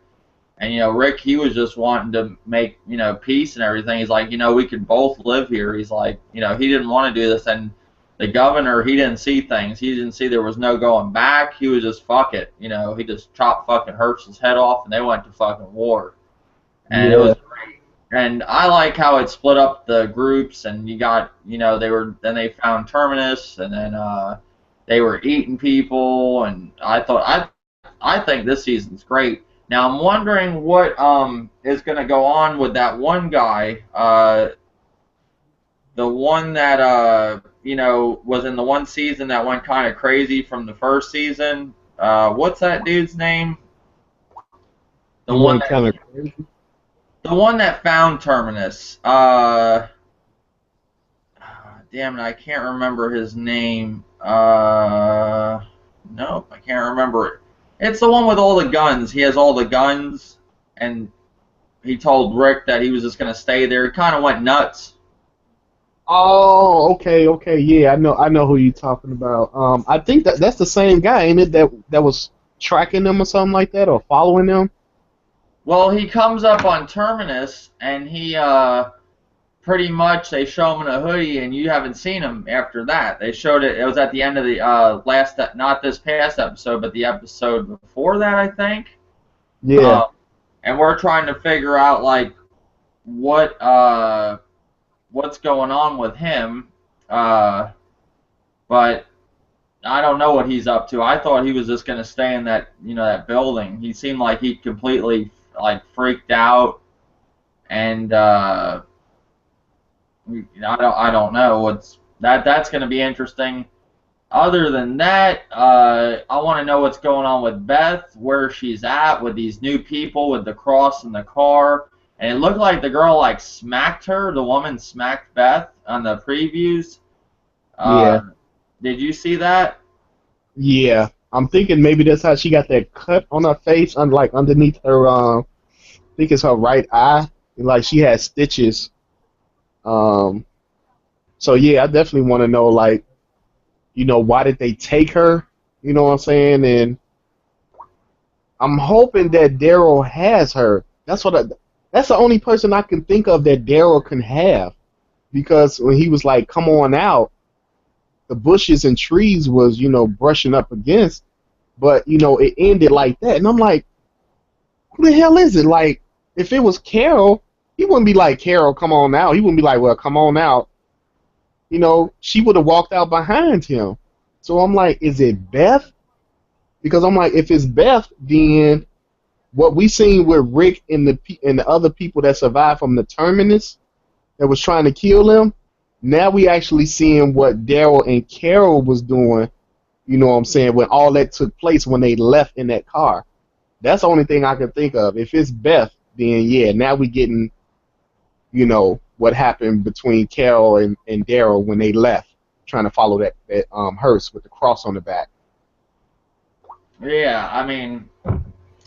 and Rick, he was just wanting to make peace and everything. He's like, we could both live here. He's like, he didn't want to do this, and the governor, he didn't see things. He didn't see there was no going back. He was just fuck it. He just chopped fucking Herschel's head off, and they went to fucking war, and it was great. And I like how it split up the groups, and you got, they found Terminus, and then they were eating people, and I think this season's great. Now I'm wondering what is going to go on with that one guy, the one that was in the one season that went kind of crazy from the first season. What's that dude's name? The one kind of crazy. The one that found Terminus. Damn it, I can't remember his name. Nope, I can't remember it. It's the one with all the guns. He has all the guns, and he told Rick that he was just going to stay there. He kind of went nuts. Oh, okay, yeah, I know who you're talking about. I think that's the same guy, ain't it? That was tracking them or something like that, or following them. Well, he comes up on Terminus, and he pretty much, they show him in a hoodie, and you haven't seen him after that. They showed it. It was at the end of the not this past episode, but the episode before that, I think. Yeah. And we're trying to figure out like what's going on with him, but I don't know what he's up to. I thought he was just going to stay in that that building. He seemed like he completely like freaked out, and I don't know that's going to be interesting. Other than that, I want to know what's going on with Beth, where she's at with these new people with the cross in the car. And it looked like the girl like smacked her. The woman smacked Beth on the previews. Yeah. Did you see that? Yeah. I'm thinking maybe that's how she got that cut on her face, like underneath her. I think it's her right eye. Like she had stitches. So yeah, I definitely want to know, like, why did they take her? You know what I'm saying? And I'm hoping that Daryl has her. That's the only person I can think of that Daryl can have, because when he was like, "Come on out," the bushes and trees was brushing up against, but it ended like that, and I'm like, who the hell is it? Like, if it was Carol, he wouldn't be like, "Carol, come on out." He wouldn't be like, "Well, come on out." She would have walked out behind him. So I'm like, is it Beth? Because I'm like, if it's Beth, then what we seen with Rick and the other people that survived from the Terminus that was trying to kill him, now we actually seeing what Daryl and Carol was doing, you know what I'm saying, when all that took place when they left in that car. That's the only thing I can think of. If it's Beth, then yeah, now we getting, what happened between Carol and Daryl when they left, trying to follow that hearse with the cross on the back. Yeah, I mean,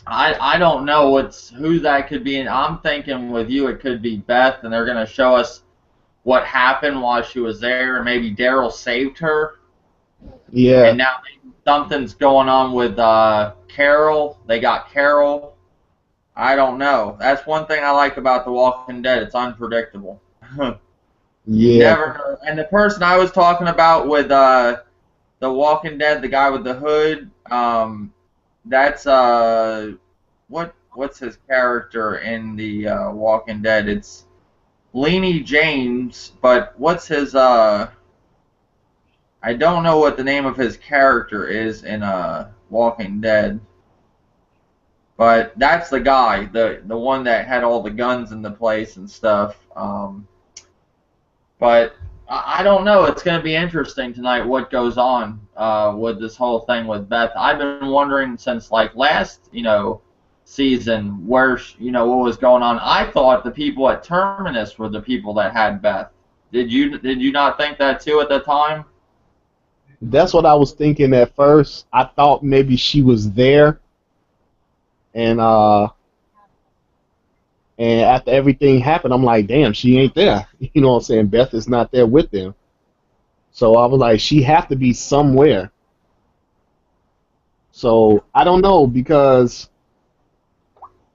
I don't know who that could be, and I'm thinking with you it could be Beth, and they're gonna show us what happened while she was there, and maybe Daryl saved her. Yeah. And now something's going on with Carol. They got Carol. I don't know. That's one thing I like about The Walking Dead. It's unpredictable. Yeah. Never know. And the person I was talking about with The Walking Dead, the guy with the hood, that's what's his character in The Walking Dead? It's Lenny James, but what's his I don't know what the name of his character is in Walking Dead. But that's the guy, the one that had all the guns in the place and stuff. But I don't know. It's going to be interesting tonight what goes on with this whole thing with Beth. I've been wondering since like last, season where, what was going on. I thought the people at Terminus were the people that had Beth. Did you not think that too at the time? That's what I was thinking at first. I thought maybe she was there. And And after everything happened, I'm like, damn, she ain't there. You know what I'm saying? Beth is not there with them. So I was like, she have to be somewhere. So I don't know because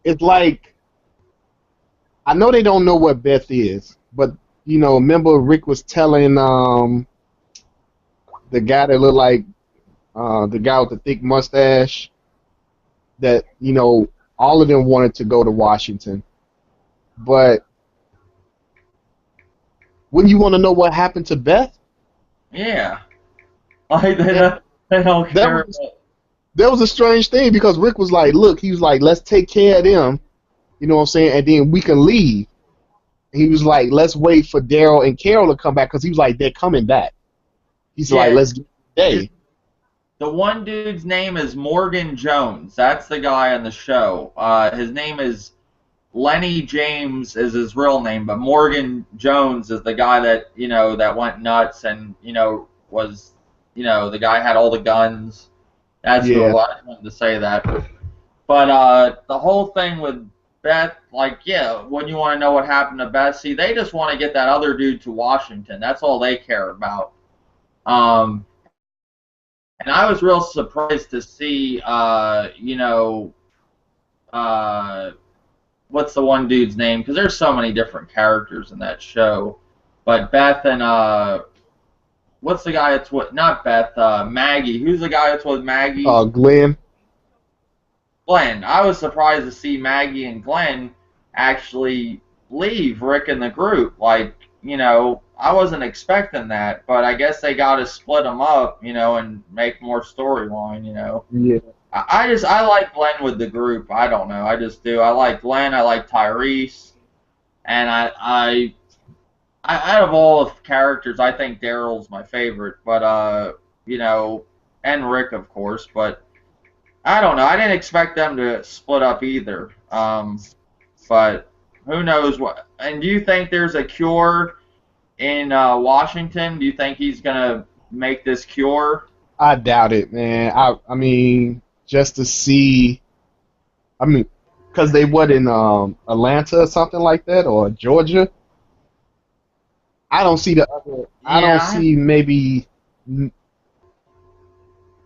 it's like I know they don't know what Beth is, but remember Rick was telling the guy that looked like the guy with the thick mustache that all of them wanted to go to Washington, but wouldn't you want to know what happened to Beth? Yeah, like they don't care. That was a strange thing because Rick was like, look, he was like, let's take care of them, you know what I'm saying, and then we can leave. He was like, let's wait for Daryl and Carol to come back because he was like, they're coming back. He's like, let's get today. The one dude's name is Morgan Jones. That's the guy on the show. His name is Lenny James is his real name, but Morgan Jones is the guy that that went nuts and was the guy had all the guns. That's who I wanted to say that. But the whole thing with Beth, like, yeah, when you want to know what happened to Beth, see, they just want to get that other dude to Washington. That's all they care about. And I was real surprised to see, what's the one dude's name? Because there's so many different characters in that show. But Beth and, what's the guy that's with, not Beth, Maggie. Who's the guy that's with Maggie? Glenn. Glenn. I was surprised to see Maggie and Glenn actually leave Rick and the group. Like, I wasn't expecting that, but I guess they got to split them up, and make more storyline, Yeah. I like Glenn with the group. I don't know. I just do. I like Glenn. I like Tyrese. And I out of all of characters, I think Daryl's my favorite. But, and Rick, of course. But I don't know. I didn't expect them to split up either. But who knows what. And do you think there's a cure in Washington? Do you think he's going to make this cure? I doubt it, man. I mean, just to see, because they in Atlanta or something like that, or Georgia. I don't see the other. I don't see maybe. I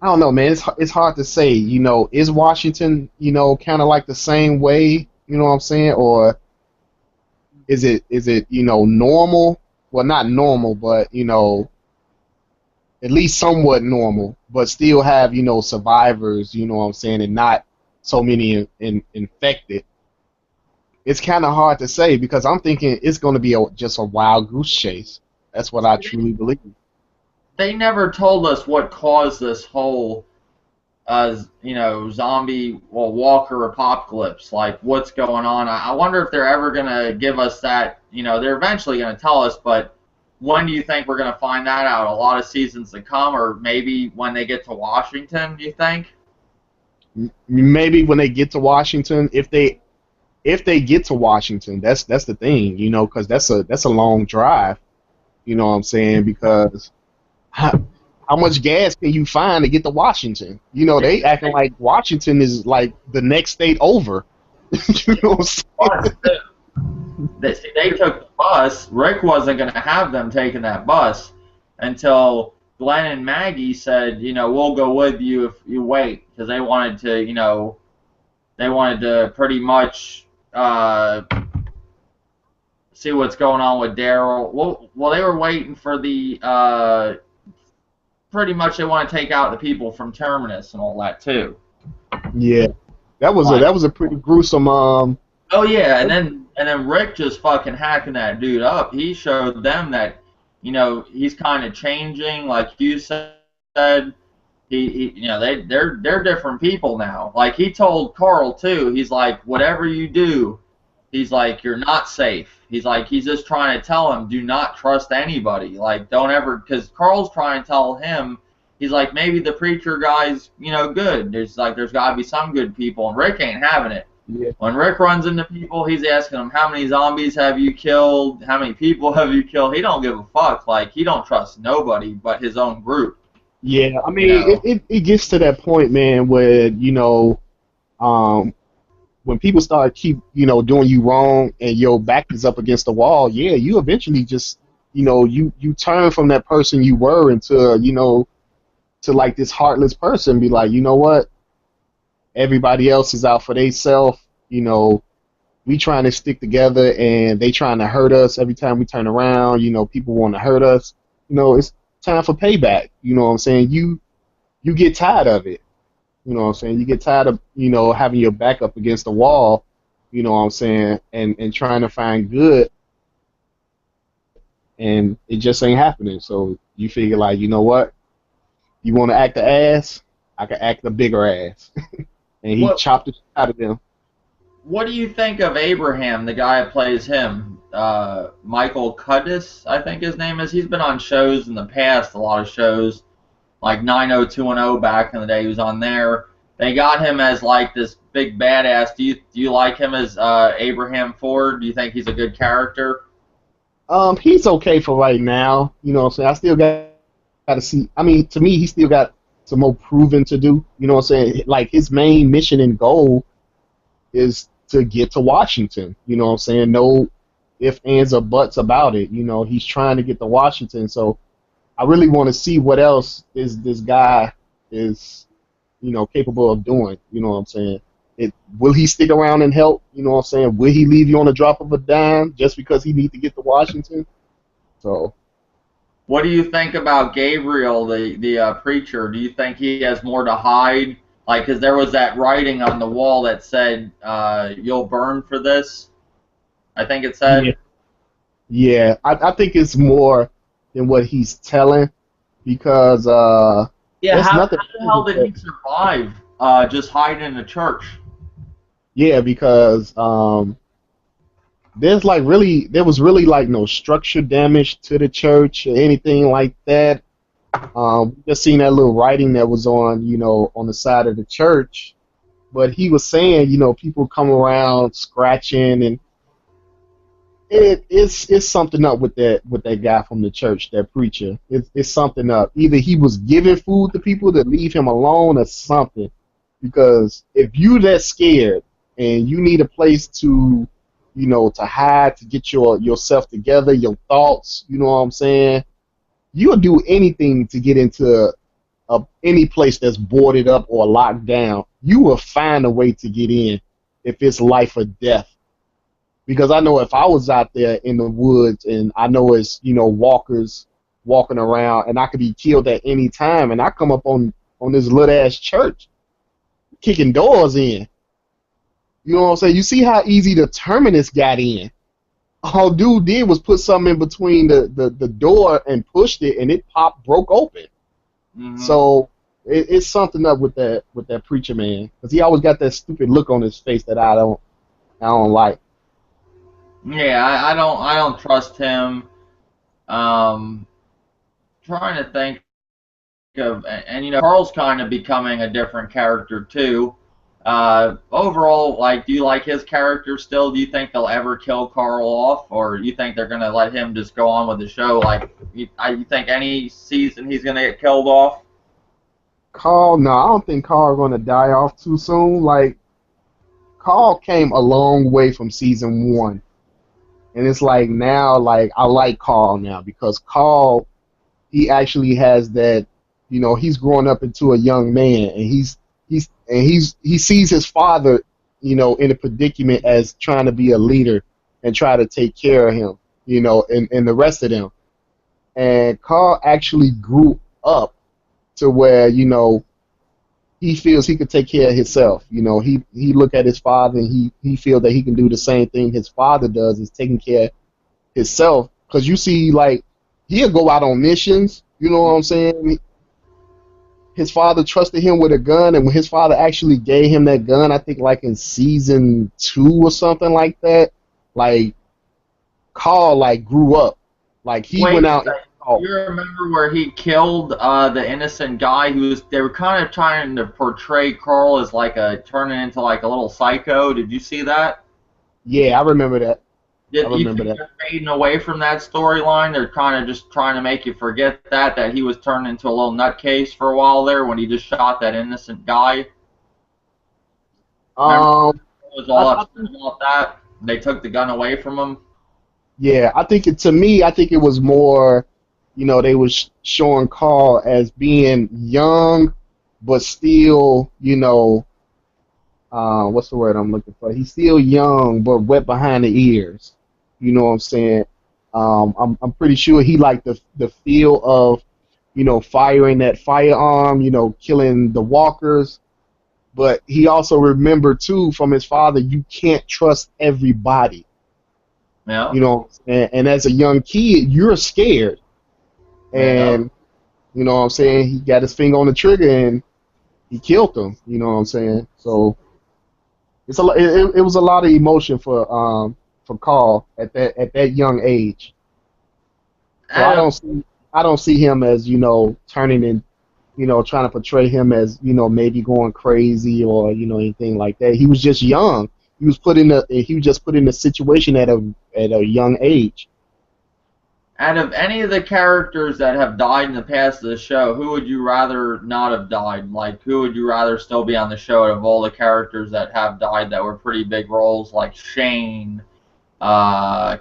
don't know, man. It's hard to say. Is Washington, kind of like the same way? You know what I'm saying? Or is it normal? Well, not normal, but at least somewhat normal, but still have survivors. You know what I'm saying, and not so many infected. It's kind of hard to say because I'm thinking it's going to be just a wild goose chase. That's what I truly believe. They never told us what caused this whole, zombie, walker apocalypse. Like, what's going on? I wonder if they're ever going to give us that. They're eventually going to tell us, but when do you think we're going to find that out? A lot of seasons to come, or maybe when they get to Washington, do you think? Maybe when they get to Washington, if they get to Washington, that's the thing, because that's a long drive. You know what I'm saying? Because how much gas can you find to get to Washington? They acting like Washington is like the next state over. You know what I'm saying? They took the bus. Rick wasn't going to have them taking that bus until Glenn and Maggie said, we'll go with you if you wait, because they wanted to pretty much see what's going on with Daryl. Well, they were waiting for the pretty much they want to take out the people from Terminus and all that too. Yeah, that was a pretty gruesome. Oh yeah, and then Rick just fucking hacking that dude up. He showed them that he's kind of changing, like you said. They're different people now. Like he told Carl too. He's like, whatever you do, he's like, you're not safe. He's like, he's just trying to tell him, do not trust anybody. Like, don't ever, because Carl's trying to tell him, he's like, maybe the preacher guy's, good. There's got to be some good people, and Rick ain't having it. Yeah. When Rick runs into people, he's asking them, how many zombies have you killed? How many people have you killed? He don't give a fuck. Like, he don't trust nobody but his own group. Yeah, I mean, it gets to that point, man, where, when when people start keep doing you wrong and your back is up against the wall, yeah, you eventually just you turn from that person you were into to like this heartless person. Be like, you know what? Everybody else is out for theyself. We trying to stick together and they trying to hurt us every time we turn around. People want to hurt us. It's time for payback. You know what I'm saying? You get tired of it. You know what I'm saying? You get tired of, having your back up against the wall, you know what I'm saying, and trying to find good, and it just ain't happening. So you figure like, you know what? You want to act the ass? I can act the bigger ass. And he What chopped it out of them. What do you think of Abraham, the guy that plays him? Michael Cudis, I think his name is. He's been on shows in the past, a lot of shows, like 90210 back in the day. He was on there. They got him as like this big badass. Do you like him as Abraham Ford? Do you think he's a good character? He's okay for right now. You know what I'm saying? I still got to see. I mean, to me, he still got some more proving to do. You know what I'm saying? Like his main mission and goal is to get to Washington. You know what I'm saying? No ifs, ands, or buts about it. He's trying to get to Washington. So I really want to see what else this guy is, capable of doing. You know what I'm saying? Will he stick around and help? You know what I'm saying? Will he leave you on the drop of a dime just because he needs to get to Washington? So. What do you think about Gabriel, the preacher? Do you think he has more to hide? Like, because there was that writing on the wall that said, "You'll burn for this." I think it said. Yeah. Yeah, I think it's more than what he's telling because Yeah, there's how nothing. the hell did he survive just hiding in the church? Yeah, because there was really like no structure damage to the church or anything like that. Just seen that little writing that was on the side of the church, but he was saying people come around scratching and it's something up with that guy from the church, that preacher. It's something up. Either he was giving food to people to leave him alone or something. Because if you that scared and you need a place to hide, to get yourself together, your thoughts, you know what I'm saying? You'll do anything to get into any place that's boarded up or locked down. You will find a way to get in if it's life or death. Because I know if I was out there in the woods and I know it's walkers walking around and I could be killed at any time, and I come up on this little ass church kicking doors in. You know what I'm saying? You see how easy the terminus got in. All dude did was put something in between the door and pushed it, and it broke open. Mm-hmm. So it's something up with that preacher man, because he always got that stupid look on his face that I don't like. Yeah, I don't trust him. Trying to think of, and Carl's kind of becoming a different character too. Overall, like, do you like his character still? Do you think they'll ever kill Carl off, or do you think they're gonna let him just go on with the show? Like, you think any season he's gonna get killed off? Carl, no, I don't think Carl's gonna die off too soon. Like, Carl came a long way from season 1. And it's like now, like, I like Carl now because Carl, he actually has that, he's growing up into a young man, and he sees his father, in a predicament as trying to be a leader and try to take care of him, and the rest of them. And Carl actually grew up to where, he feels he could take care of himself. He look at his father and he feel that he can do the same thing his father does, is taking care of himself. Because you see, like, he'll go out on missions. You know what I'm saying? His father trusted him with a gun, and when his father actually gave him that gun, I think like in season 2 or something like that, like, Carl like grew up. Like, he went out. You remember where he killed the innocent guy they were kind of trying to portray Carl as like turning into like a little psycho. Did you see that? Yeah, I remember that. I remember that. They're fading away from that storyline? They're kind of just trying to make you forget that he was turned into a little nutcase for a while there when he just shot that innocent guy? was all upset about that. They took the gun away from him. Yeah, I think to me, I think it was more, they was showing Carl as being young, but still, what's the word I'm looking for? He's still young, but wet behind the ears. You know what I'm saying? I'm pretty sure he liked the feel of, firing that firearm, killing the walkers. But he also remembered too from his father, you can't trust everybody. Yeah. And as a young kid, you're scared. Yeah. And you know what I'm saying? He got his finger on the trigger and he killed him. You know what I'm saying? So it's it was a lot of emotion for Carl at that young age. So I don't see him as, turning in, trying to portray him as, maybe going crazy or, anything like that. He was just young. He was just put in a situation at a young age. Out of any of the characters that have died in the past of the show, who would you rather not have died? Like, who would you rather still be on the show out of all the characters that have died that were pretty big roles, like Shane, uh,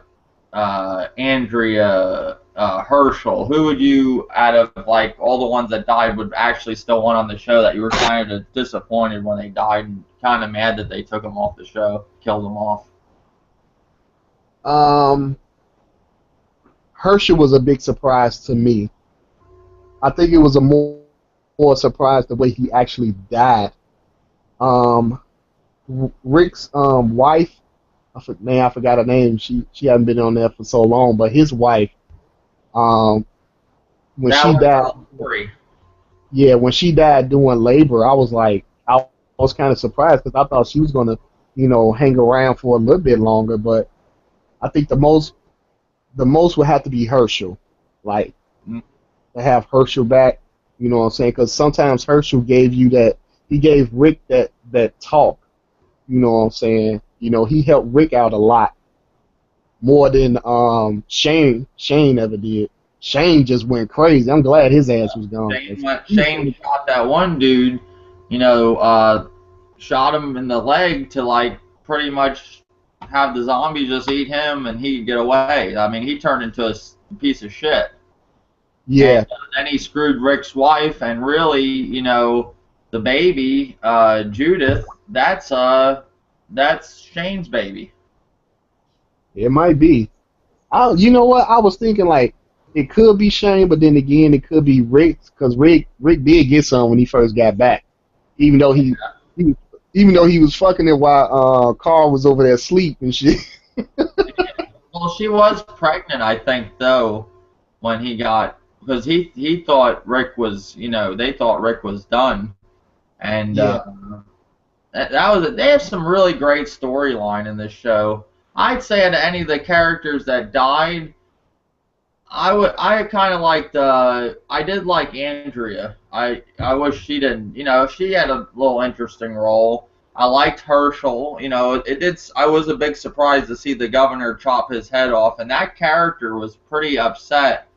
Andrea, Herschel? Who would you, out of like all the ones that died, would actually still want on the show that you were kind of disappointed when they died and kind of mad that they took them off the show, killed them off? Herschel was a big surprise to me. I think it was a more surprise the way he actually died. Um, Rick's wife, I forgot her name. She hadn't been on there for so long, but his wife, um, when That she was died, Lori. yeah, when she died doing labor, I was kind of surprised because I thought she was gonna, hang around for a little bit longer. But I think the most would have to be Herschel, like to have Herschel back. You know what I'm saying? Because sometimes Herschel gave you that. He gave Rick that talk. You know what I'm saying? He helped Rick out a lot more than Shane ever did. Shane just went crazy. I'm glad his ass was gone. Shane shot that one dude, shot him in the leg to like pretty much have the zombie just eat him and he'd get away. I mean, he turned into a piece of shit. Yeah. And then he screwed Rick's wife, and really, the baby, Judith, that's Shane's baby. It might be. You know what? I was thinking like it could be Shane, but then again, it could be Rick because Rick did get some when he first got back, even though he even though he was fucking it while Carl was over there asleep and shit. Well, she was pregnant, I think, though, when he got, because he thought Rick was, they thought Rick was done, and Yeah. they have some really great storyline in this show. I'd say out of any of the characters that died, I kind of liked, I did like Andrea. I wish she didn't, she had a little interesting role. I liked Herschel, I was a big surprise to see the governor chop his head off, and that character was pretty upset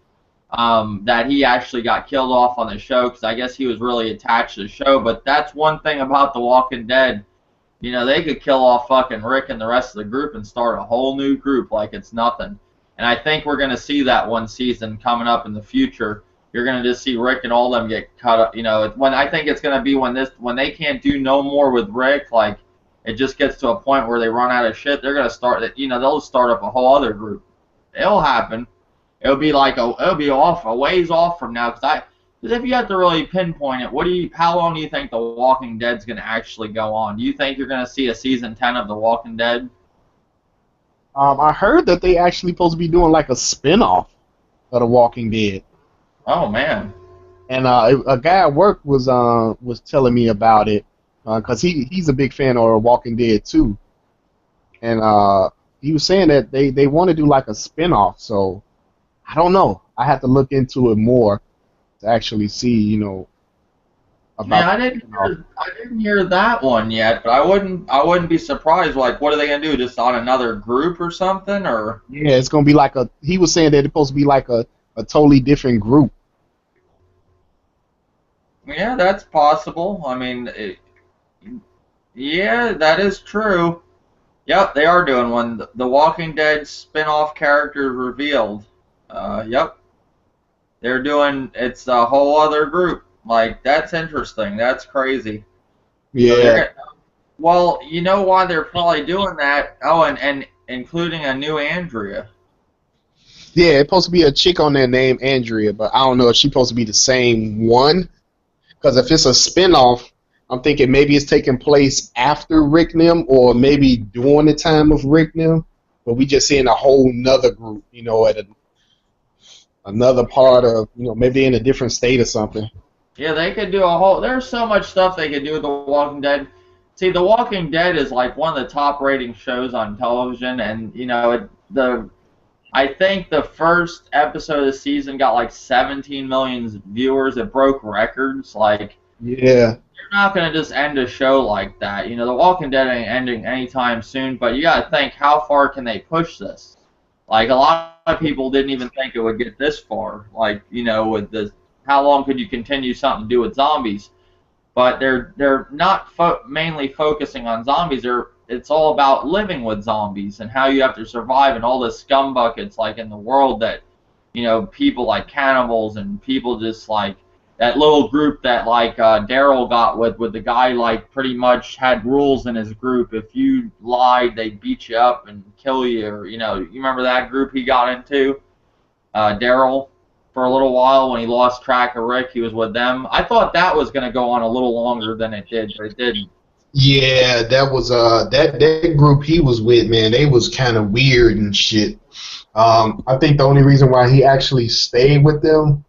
that he actually got killed off on the show, because I guess he was really attached to the show. But that's one thing about The Walking Dead. They could kill off fucking Rick and the rest of the group and start a whole new group like it's nothing. And I think we're going to see that one season coming up in the future. You're going to just see Rick and all them get cut up. When I think it's going to be when they can't do no more with Rick, like it just gets to a point where they run out of shit. They're going to start, they'll start up a whole other group. It'll happen. It'll be off a ways off from now, because if you have to really pinpoint it, how long do you think The Walking Dead's going to actually go on? Do you think you're going to see a season 10 of The Walking Dead? I heard that they actually supposed to be doing like a spinoff of The Walking Dead. Oh man! And a guy at work was telling me about it because he's a big fan of The Walking Dead too, and he was saying that they want to do like a spinoff. So I don't know. I have to look into it more to actually see, about. Yeah, I didn't hear that one yet, but I wouldn't be surprised. Like, what are they gonna do? Just on another group or something? Or yeah, it's gonna be like he was saying that it's supposed to be like a totally different group. yeah, that's possible. I mean, Yeah, that is true. Yep, they are doing one. The Walking Dead spin-off characters revealed. Yep, they're doing. It's a whole other group. Like that's interesting. That's crazy. So they're Yeah, gonna. Well, you know why they're probably doing that? Oh, and including a new Andrea. yeah. It's supposed to be a chick on there named Andrea, but I don't know if she's supposed to be the same one. Because if it's a spinoff, I'm thinking maybe it's taking place after Rick Nim or maybe during the time of Rick Nim. But we just seeing a whole nother group, at another part of, maybe in a different state or something. Yeah, they could do a whole. There's so much stuff they could do with The Walking Dead. See, The Walking Dead is like one of the top rating shows on television, and I think the first episode of the season got like 17 million viewers. It broke records. Like, Yeah. you're not gonna just end a show like that. The Walking Dead ain't ending anytime soon. But you gotta think, how far can they push this? Like, a lot of people didn't even think it would get this far. Like, with the how long could you continue something to do with zombies? But they're not mainly focusing on zombies. It's all about living with zombies and how you have to survive and all the scum buckets like in the world that people like cannibals and people just like that little group that like Daryl got with the guy like pretty much had rules in his group. If you lied, they'd beat you up and kill you. Or you remember that group he got into, Daryl, for a little while when he lost track of Rick. He was with them. I thought that was going to go on a little longer than it did, but it didn't. Yeah, that was that group he was with, man. They was kind of weird and shit. I think the only reason why he actually stayed with them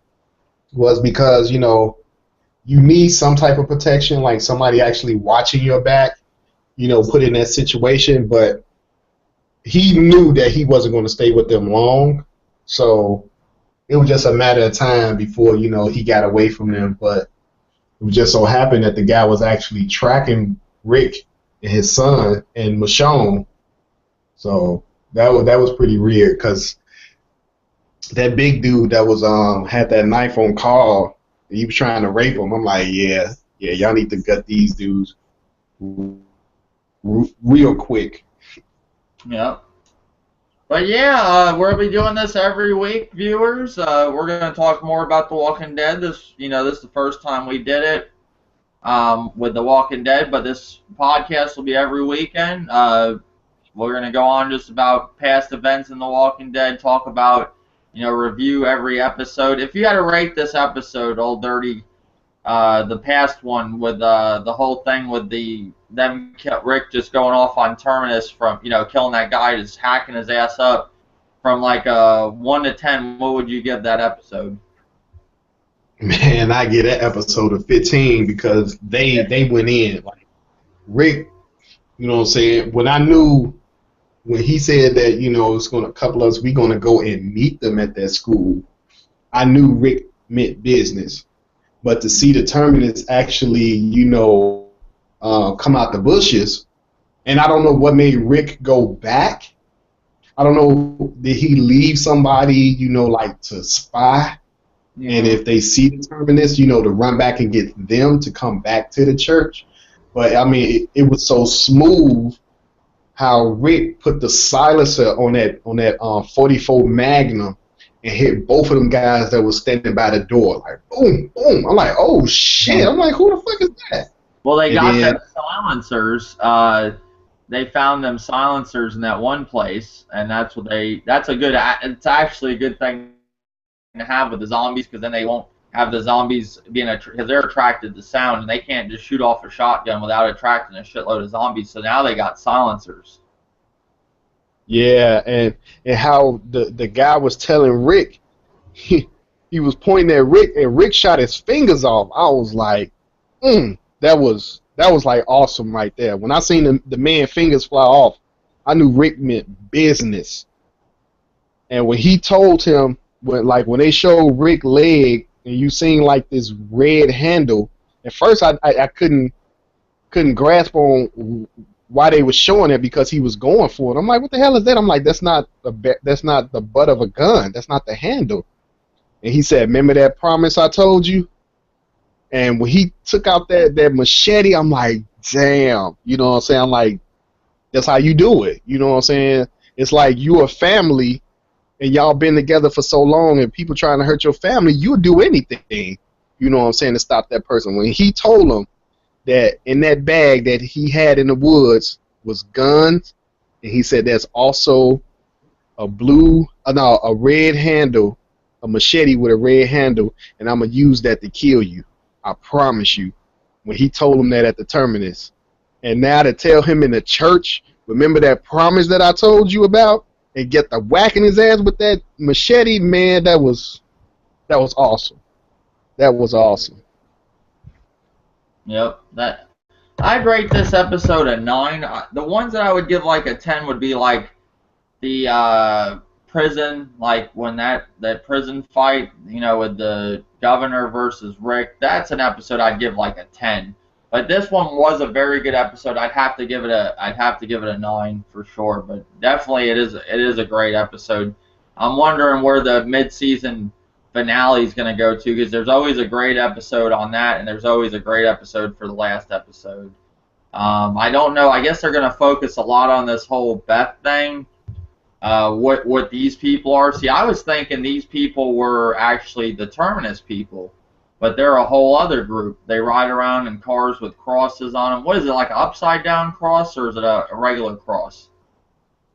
was because you need some type of protection, like somebody actually watching your back, put in that situation. But he knew that he wasn't going to stay with them long, so it was just a matter of time before he got away from them. But it just so happened that the guy was actually tracking Rick and his son and Michonne. So that was pretty weird because that big dude that was had that knife on Carl, he was trying to rape him. I'm like, yeah, y'all need to gut these dudes real quick. Yeah. But yeah, we'll be doing this every week, viewers. We're going to talk more about The Walking Dead. This is the first time we did it with The Walking Dead, but this podcast will be every weekend. We're going to go on just about past events in The Walking Dead, talk about, review every episode. If you had to rate this episode, Old Dirty, the past one with the whole thing with Rick just going off on Terminus from killing that guy, just hacking his ass up, from like 1 to 10, what would you give that episode? Man, I get that episode of 15 because they went in like Rick. You know what I'm saying? When he said that it's going to a couple of us, we're going to go and meet them at that school, I knew Rick meant business. But to see the Terminus actually, come out the bushes, and I don't know what made Rick go back. I don't know, did he leave somebody, like to spy? Yeah. And if they see the Terminus, to run back and get them to come back to the church. But, I mean, it was so smooth how Rick put the silencer on that 44 Magnum and hit both of them guys that was standing by the door. Like, boom, boom. I'm like, oh, shit. I'm like, who the fuck is that? Well, they got them silencers. They found them silencers in that one place, and it's actually a good thing to have with the zombies, because then they won't have the zombies because they're attracted to sound, and they can't just shoot off a shotgun without attracting a shitload of zombies. So now they got silencers. Yeah, and how the guy was telling Rick, he was pointing at Rick, and Rick shot his fingers off. I was like, that was like awesome right there. When I seen the man's fingers fly off, I knew Rick meant business. And when he told him, when they showed Rick's leg, and you seen like this red handle, at first I couldn't grasp on why they were showing it, because he was going for it. I'm like, what the hell is that? I'm like, that's not the butt of a gun. That's not the handle. And he said, remember that promise I told you? And when he took out that machete, I'm like, damn, you know what I'm saying? I'm like, that's how you do it. You know what I'm saying? It's like you a family and y'all been together for so long and people trying to hurt your family, you'll do anything, you know what I'm saying, to stop that person. When he told him that in that bag that he had in the woods was guns, and he said there's also a red handle, a machete with a red handle, and I'm going to use that to kill you. I promise you. When he told him that at the terminus. And now to tell him in the church, remember that promise that I told you about? And get the whacking his ass with that machete, man, that was awesome. That was awesome. Yep, I'd rate this episode a 9. The ones that I would give like a 10 would be like the prison, like when that prison fight, you know, with the governor versus Rick. That's an episode I'd give like a 10. But this one was a very good episode. I'd have to give it a 9 for sure. But definitely it is a great episode. I'm wondering where the mid-season finale is going to go to, because there's always a great episode on that, and there's always a great episode for the last episode. I don't know. I guess they're going to focus a lot on this whole Beth thing. What these people are. See, I was thinking these people were actually the Terminus people, but they're a whole other group. They ride around in cars with crosses on them. What is it, like an upside down cross, or is it a regular cross?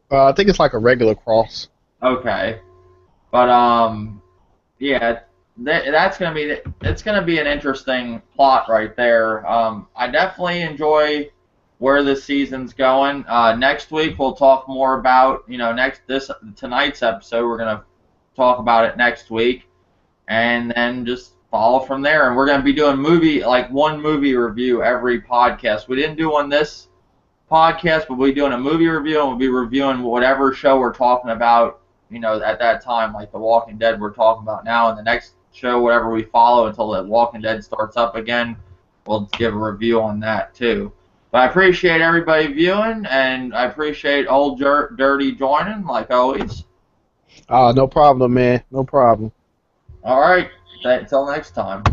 I think it's like a regular cross. Okay, but yeah, it's gonna be an interesting plot right there. I definitely enjoy where this season's going. Next week we'll talk more about, you know, tonight's episode. We're gonna talk about it next week, and then just follow from there. And we're gonna be doing one movie review every podcast. We didn't do one this podcast, but we'll be doing a movie review, and we'll be reviewing whatever show we're talking about, you know, at that time, like The Walking Dead we're talking about now, and the next show, whatever we follow until The Walking Dead starts up again, we'll give a review on that too. But I appreciate everybody viewing, and I appreciate Old Dirty joining, like always. No problem, man. No problem. All right. Until next time.